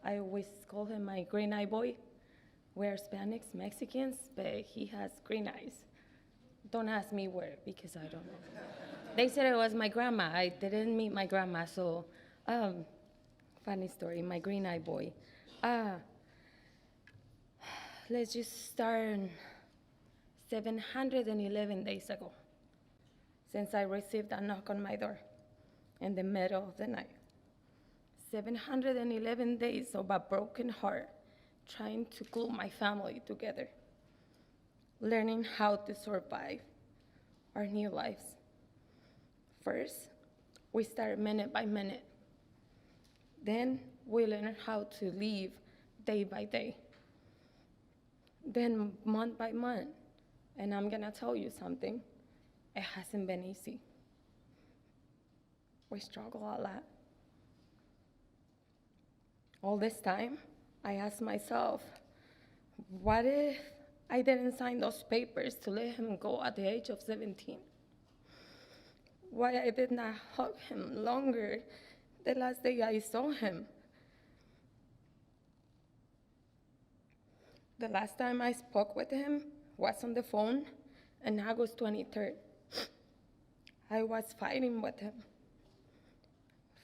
I always call him my green eye boy. We're Hispanics, Mexicans, but he has green eyes. Don't ask me where, because I don't know. They said it was my grandma. I didn't meet my grandma, so funny story, my green eye boy. Let's just start 711 days ago, since I received a knock on my door in the middle of the night. 711 days of a broken heart, trying to glue my family together, learning how to survive our new lives. First, we start minute by minute. Then we learn how to live day by day. Then month by month. And I'm gonna tell you something, it hasn't been easy. We struggle a lot. All this time, I asked myself, what if I didn't sign those papers to let him go at the age of 17? Why I did not hug him longer the last day I saw him? The last time I spoke with him was on the phone on August 23rd. I was fighting with him,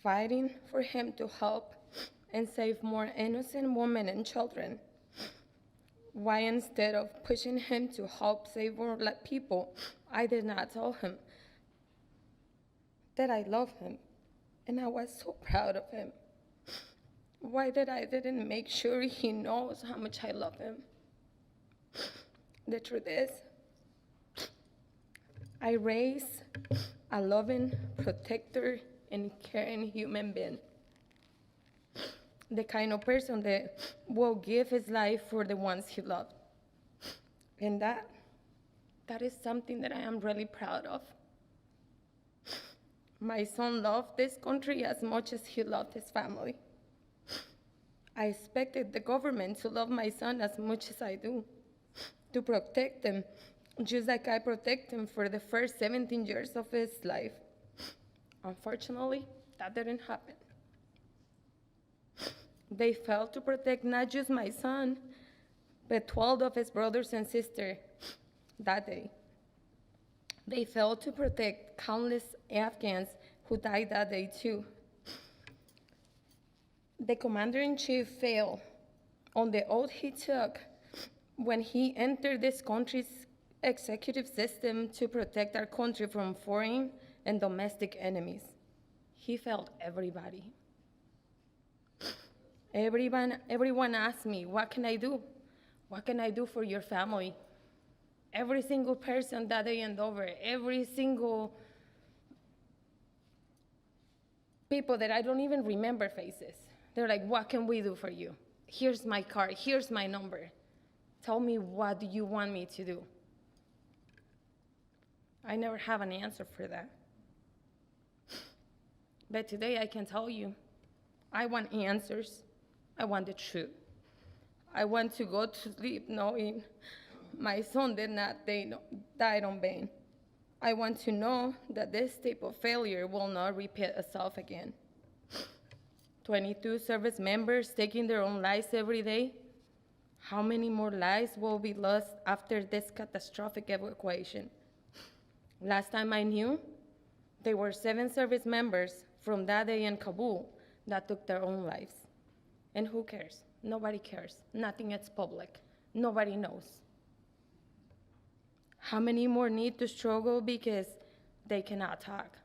fighting for him to help and save more innocent women and children. Why, instead of pushing him to help save more black people, I did not tell him that I love him, and I was so proud of him. Why that I didn't make sure he knows how much I love him. The truth is, I raised a loving, protector, and caring human being. The kind of person that will give his life for the ones he loved. And that is something that I am really proud of. My son loved this country as much as he loved his family. I expected the government to love my son as much as I do, to protect him, just like I protect him for the first 17 years of his life. Unfortunately, that didn't happen. They failed to protect not just my son, but 12 of his brothers and sisters that day. They failed to protect countless Afghans who died that day too. The commander-in-chief failed on the oath he took when he entered this country's executive system to protect our country from foreign and domestic enemies. He failed everybody. Everyone asked me, what can I do? What can I do for your family? Every single person that day in Dover, every single people that I don't even remember faces. They're like, what can we do for you? Here's my card, here's my number. Tell me, what do you want me to do? I never have an answer for that. But today I can tell you, I want answers. I want the truth. I want to go to sleep knowing my son did not die on vain. I want to know that this type of failure will not repeat itself again. 22 service members taking their own lives every day. How many more lives will be lost after this catastrophic evacuation? Last time I knew, there were 7 service members from that day in Kabul that took their own lives. And who cares? Nobody cares. Nothing is public. Nobody knows. How many more need to struggle because they cannot talk?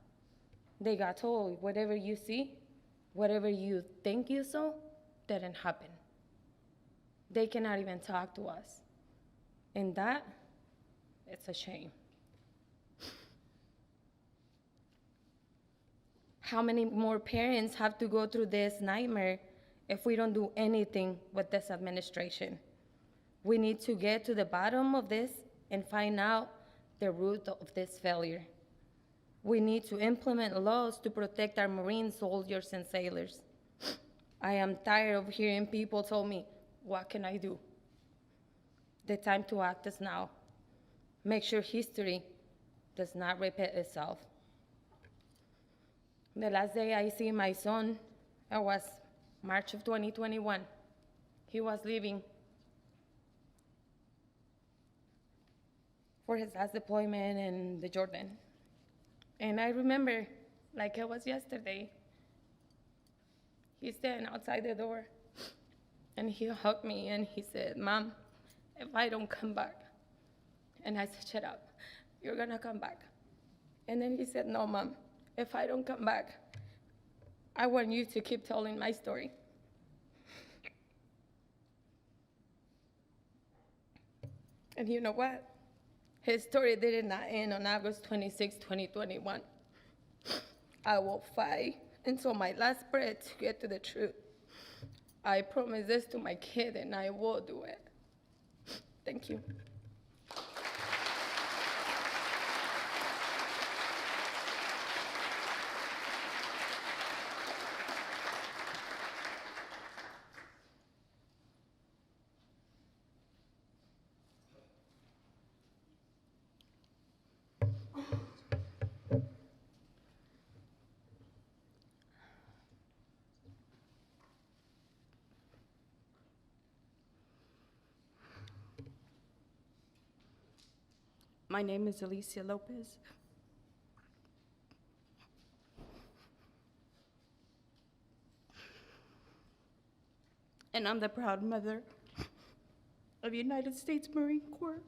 They got told, whatever you see, whatever you think you saw, didn't happen. They cannot even talk to us. And that, it's a shame. How many more parents have to go through this nightmare if we don't do anything with this administration? We need to get to the bottom of this and find out the root of this failure. We need to implement laws to protect our Marine soldiers and sailors. I am tired of hearing people tell me, what can I do? The time to act is now. Make sure history does not repeat itself. The last day I see my son, it was March of 2021. He was leaving for his last deployment in the Jordan. And I remember, like it was yesterday, he's standing outside the door, and he hugged me, and he said, "Mom, if I don't come back," and I said, "Shut up, you're gonna come back." And then he said, "No, Mom, if I don't come back, I want you to keep telling my story." And you know what? His story did not end on August 26, 2021. I will fight until my last breath to get to the truth. I promise this to my kid, and I will do it. Thank you. My name is Alicia Lopez. And I'm the proud mother of United States Marine Corps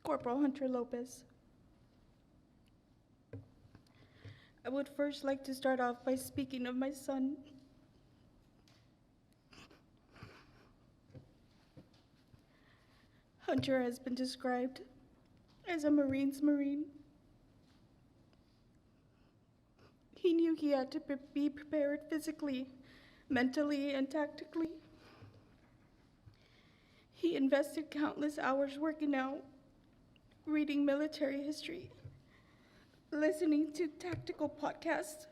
Corporal Hunter Lopez. I would first like to start off by speaking of my son. Hunter has been described as a Marine's Marine. He knew he had to be prepared physically, mentally, and tactically. He invested countless hours working out, reading military history, listening to tactical podcasts.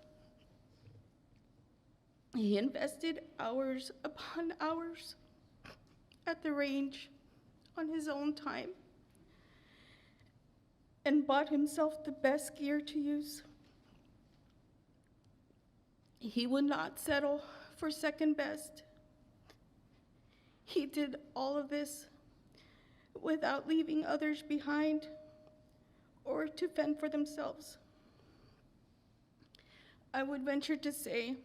He invested hours upon hours at the range on his own time and bought himself the best gear to use. He would not settle for second best. He did all of this without leaving others behind or to fend for themselves. I would venture to say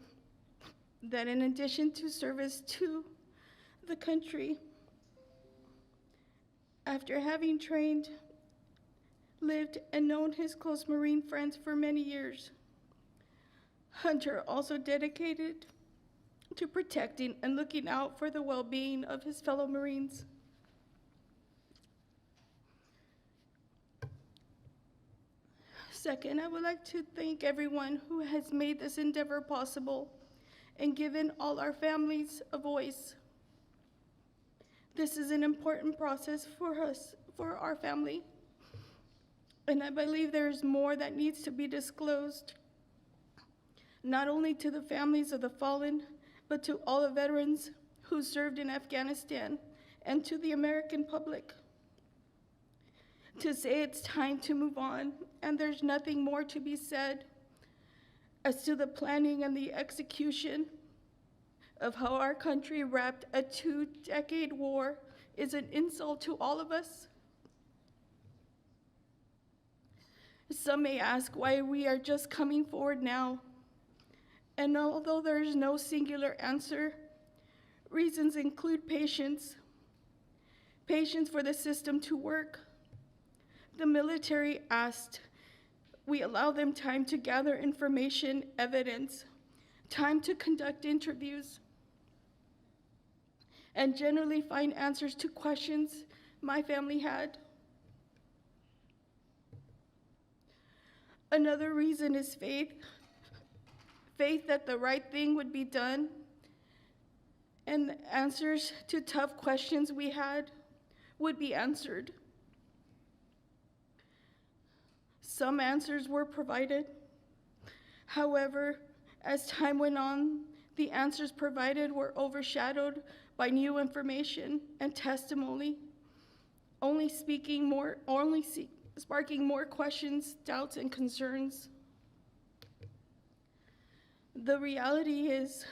that in addition to service to the country, after having trained, lived, and known his close Marine friends for many years, Hunter also dedicated to protecting and looking out for the well-being of his fellow Marines. Second, I would like to thank everyone who has made this endeavor possible and given all our families a voice. This is an important process for us, for our family, and I believe there is more that needs to be disclosed, not only to the families of the fallen, but to all the veterans who served in Afghanistan and to the American public. To say it's time to move on and there's nothing more to be said as to the planning and the execution of how our country wrapped a 2-decade war is an insult to all of us. Some may ask why we are just coming forward now. And although there is no singular answer, reasons include patience for the system to work. The military asked we allow them time to gather information, evidence, time to conduct interviews, and generally find answers to questions my family had. Another reason is faith. Faith that the right thing would be done, and the answers to tough questions we had would be answered. Some answers were provided. However, as time went on, the answers provided were overshadowed by new information and testimony, only sparking more questions, doubts, and concerns. The reality is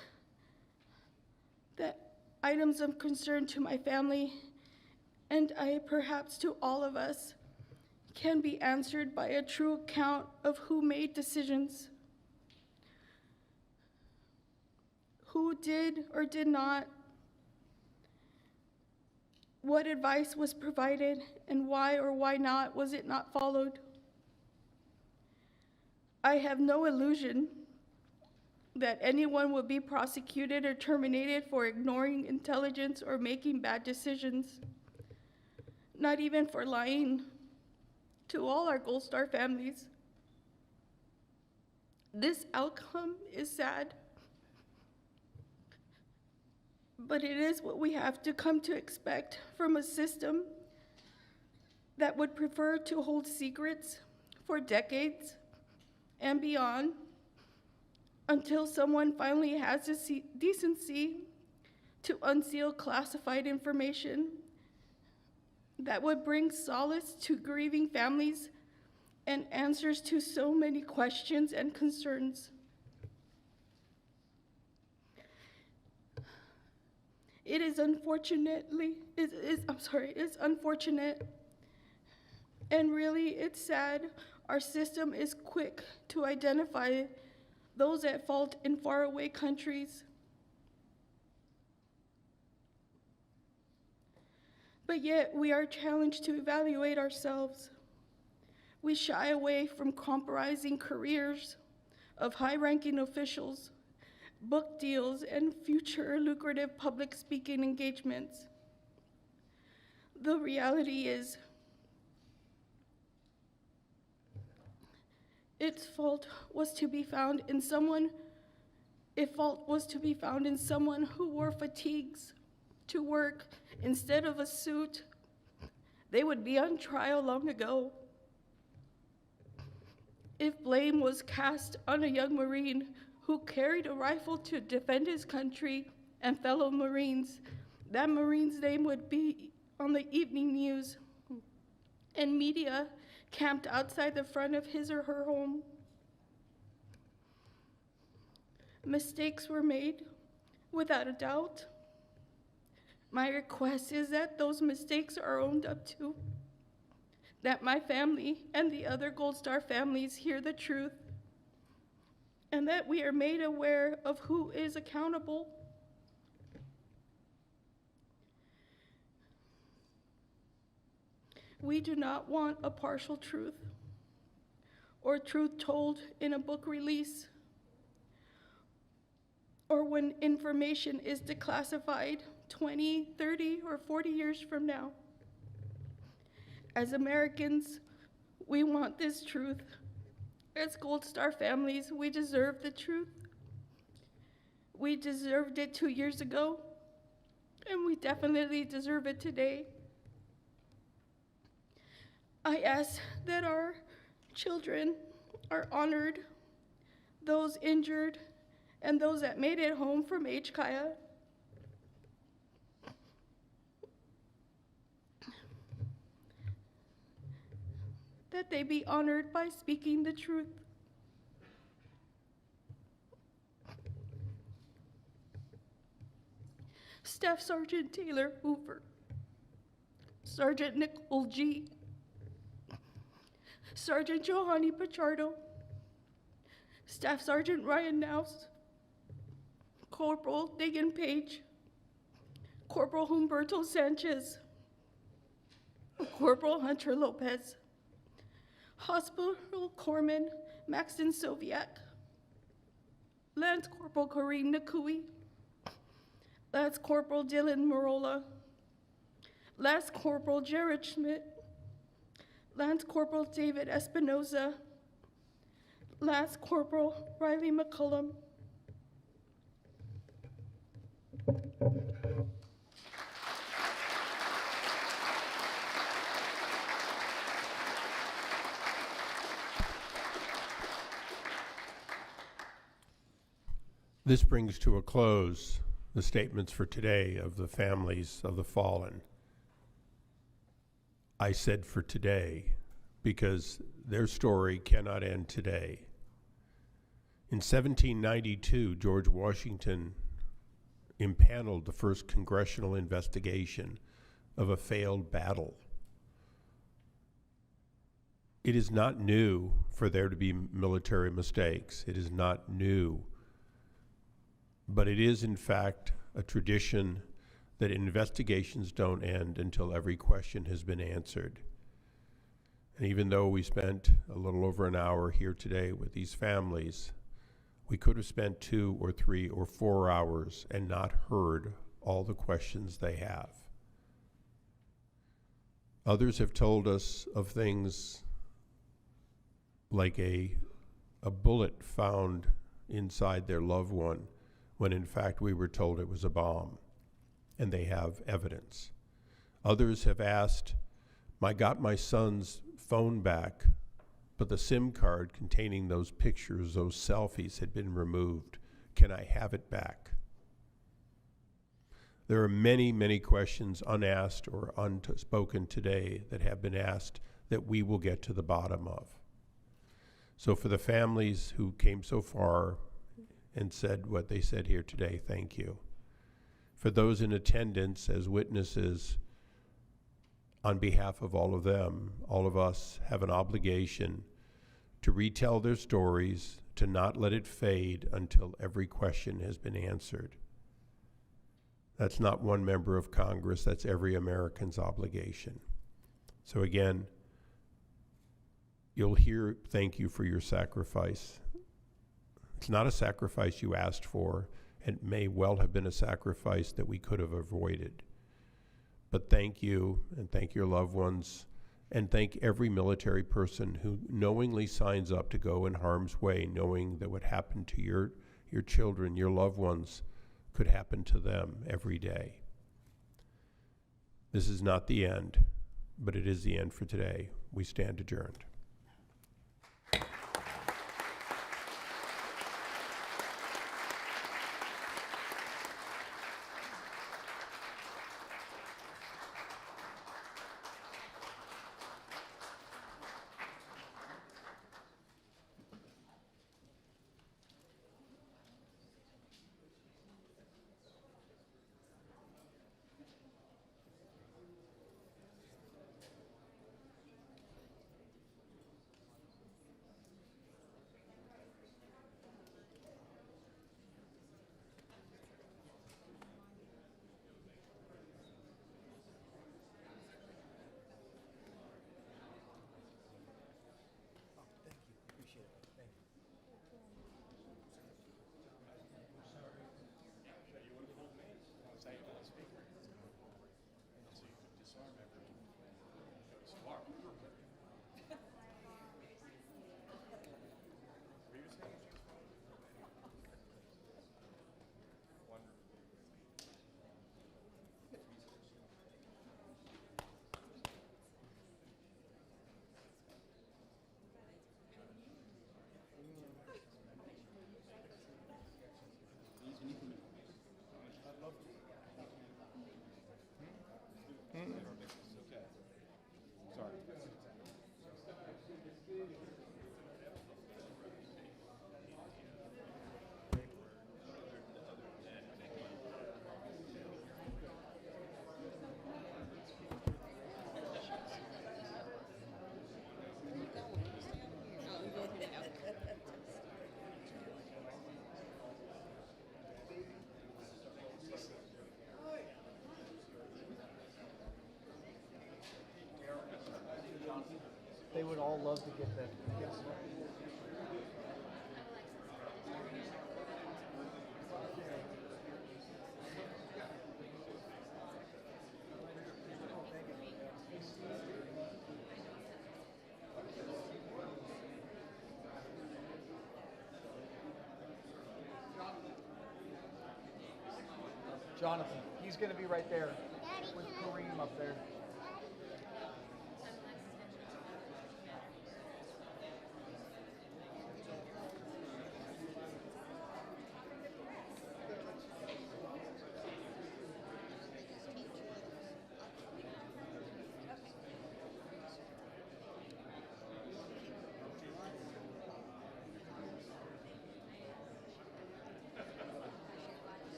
that items of concern to my family, and perhaps to all of us, can be answered by a true account of who made decisions, who did or did not, what advice was provided, and why or why not was it not followed. I have no illusion that anyone will be prosecuted or terminated for ignoring intelligence or making bad decisions, not even for lying. To all our Gold Star families, this outcome is sad, but it is what we have to come to expect from a system that would prefer to hold secrets for decades and beyond until someone finally has the decency to unseal classified information that would bring solace to grieving families and answers to so many questions and concerns. It's unfortunate, and really it's sad. Our system is quick to identify those at fault in faraway countries. But yet we are challenged to evaluate ourselves. We shy away from compromising careers of high-ranking officials, book deals, and future lucrative public speaking engagements. The reality is, if fault was to be found in someone who wore fatigues to work instead of a suit, they would be on trial long ago. If blame was cast on a young Marine who carried a rifle to defend his country and fellow Marines, that Marine's name would be on the evening news, and media camped outside the front of his or her home. Mistakes were made, without a doubt. My request is that those mistakes are owned up to, that my family and the other Gold Star families hear the truth, and that we are made aware of who is accountable. We do not want a partial truth or truth told in a book release or when information is declassified 20, 30, or 40 years from now. As Americans, we want this truth. As Gold Star families, we deserve the truth. We deserved it 2 years ago, and we definitely deserve it today. I ask that our children are honored, those injured, and those that made it home from HKIA. That they be honored by speaking the truth. Staff Sergeant Taylor Hoover, Sergeant Nicole G., Sergeant Johanny Pachardo, Staff Sergeant Ryan Naus, Corporal Dagan Page, Corporal Humberto Sanchez, Corporal Hunter Lopez, Hospital Corpsman Maxton Soviak, Lance Corporal Kareem Nakui, Lance Corporal Dylan Marola, Lance Corporal Jared Schmidt, Lance Corporal David Espinoza, Last Corporal Riley McCullum. This brings to a close the statements for today of the families of the fallen. I said for today because their story cannot end today. In 1792, George Washington impaneled the first congressional investigation of a failed battle. It is not new for there to be military mistakes. It is not new. But it is, in fact, a tradition that investigations don't end until every question has been answered. And even though we spent a little over an hour here today with these families, we could have spent 2 or 3 or 4 hours and not heard all the questions they have. Others have told us of things like a bullet found inside their loved one, when in fact we were told it was a bomb, and they have evidence. Others have asked, I got my son's phone back, but the SIM card containing those pictures, those selfies, had been removed. Can I have it back? There are many, many questions unasked or unspoken today that have been asked that we will get to the bottom of. So for the families who came so far and said what they said here today, thank you. For those in attendance as witnesses, on behalf of all of them, all of us have an obligation to retell their stories, to not let it fade until every question has been answered. That's not one member of Congress, that's every American's obligation. So again, you'll hear thank you for your sacrifice. It's not a sacrifice you asked for. It may well have been a sacrifice that we could have avoided. But thank you, and thank your loved ones, and thank every military person who knowingly signs up to go in harm's way, knowing that what happened to your children, your loved ones, could happen to them every day. This is not the end, but it is the end for today. We stand adjourned. They would all love to get that. Yes. Jonathan, he's going to be right there with Kareem up there.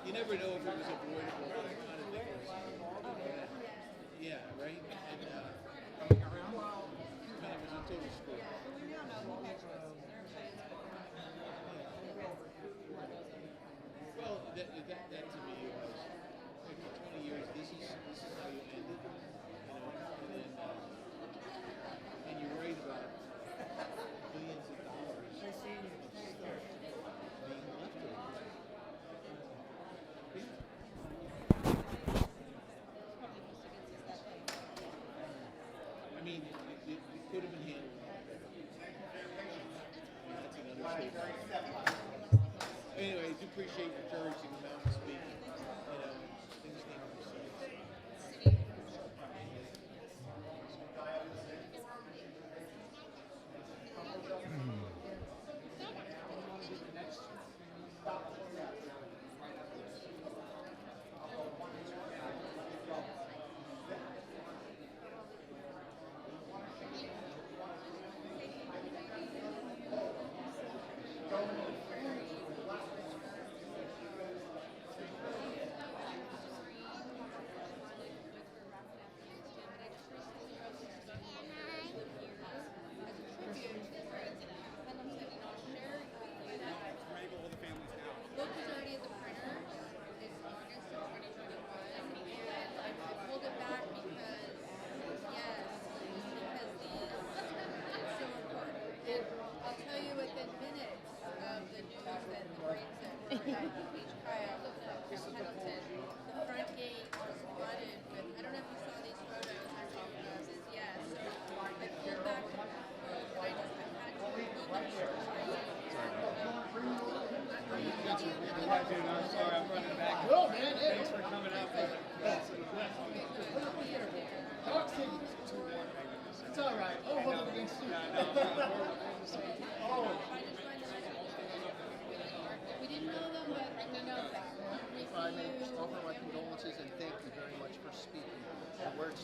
You never know if it was avoidable. Yeah, right? And kind of as a total school. Well, that to me was like for 20 years. This is how you end it, and then and you write about billions of dollars of stuff being left over. I mean, it could have been handled. That's an understatement. Anyway, I do appreciate your courage to come out and speak. Things need to be said.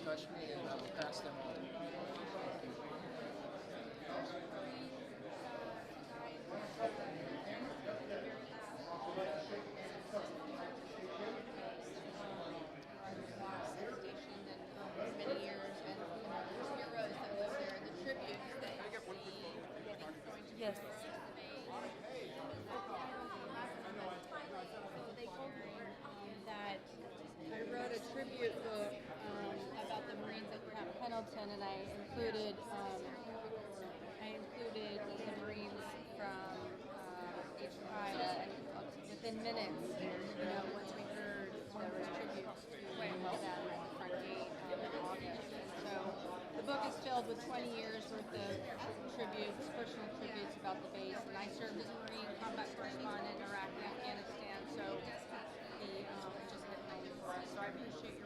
Touched me, and I will pass them on. Many years and heroes that collection, and I included the Marines from each tribe, and within minutes, once we heard there was tributes to them at the front gate in August. And so the book is filled with 20 years worth of tributes, personal tributes about the base, and I served as a Marine combat correspondent in Iraq and Afghanistan, so he just hit home for us. So I appreciate your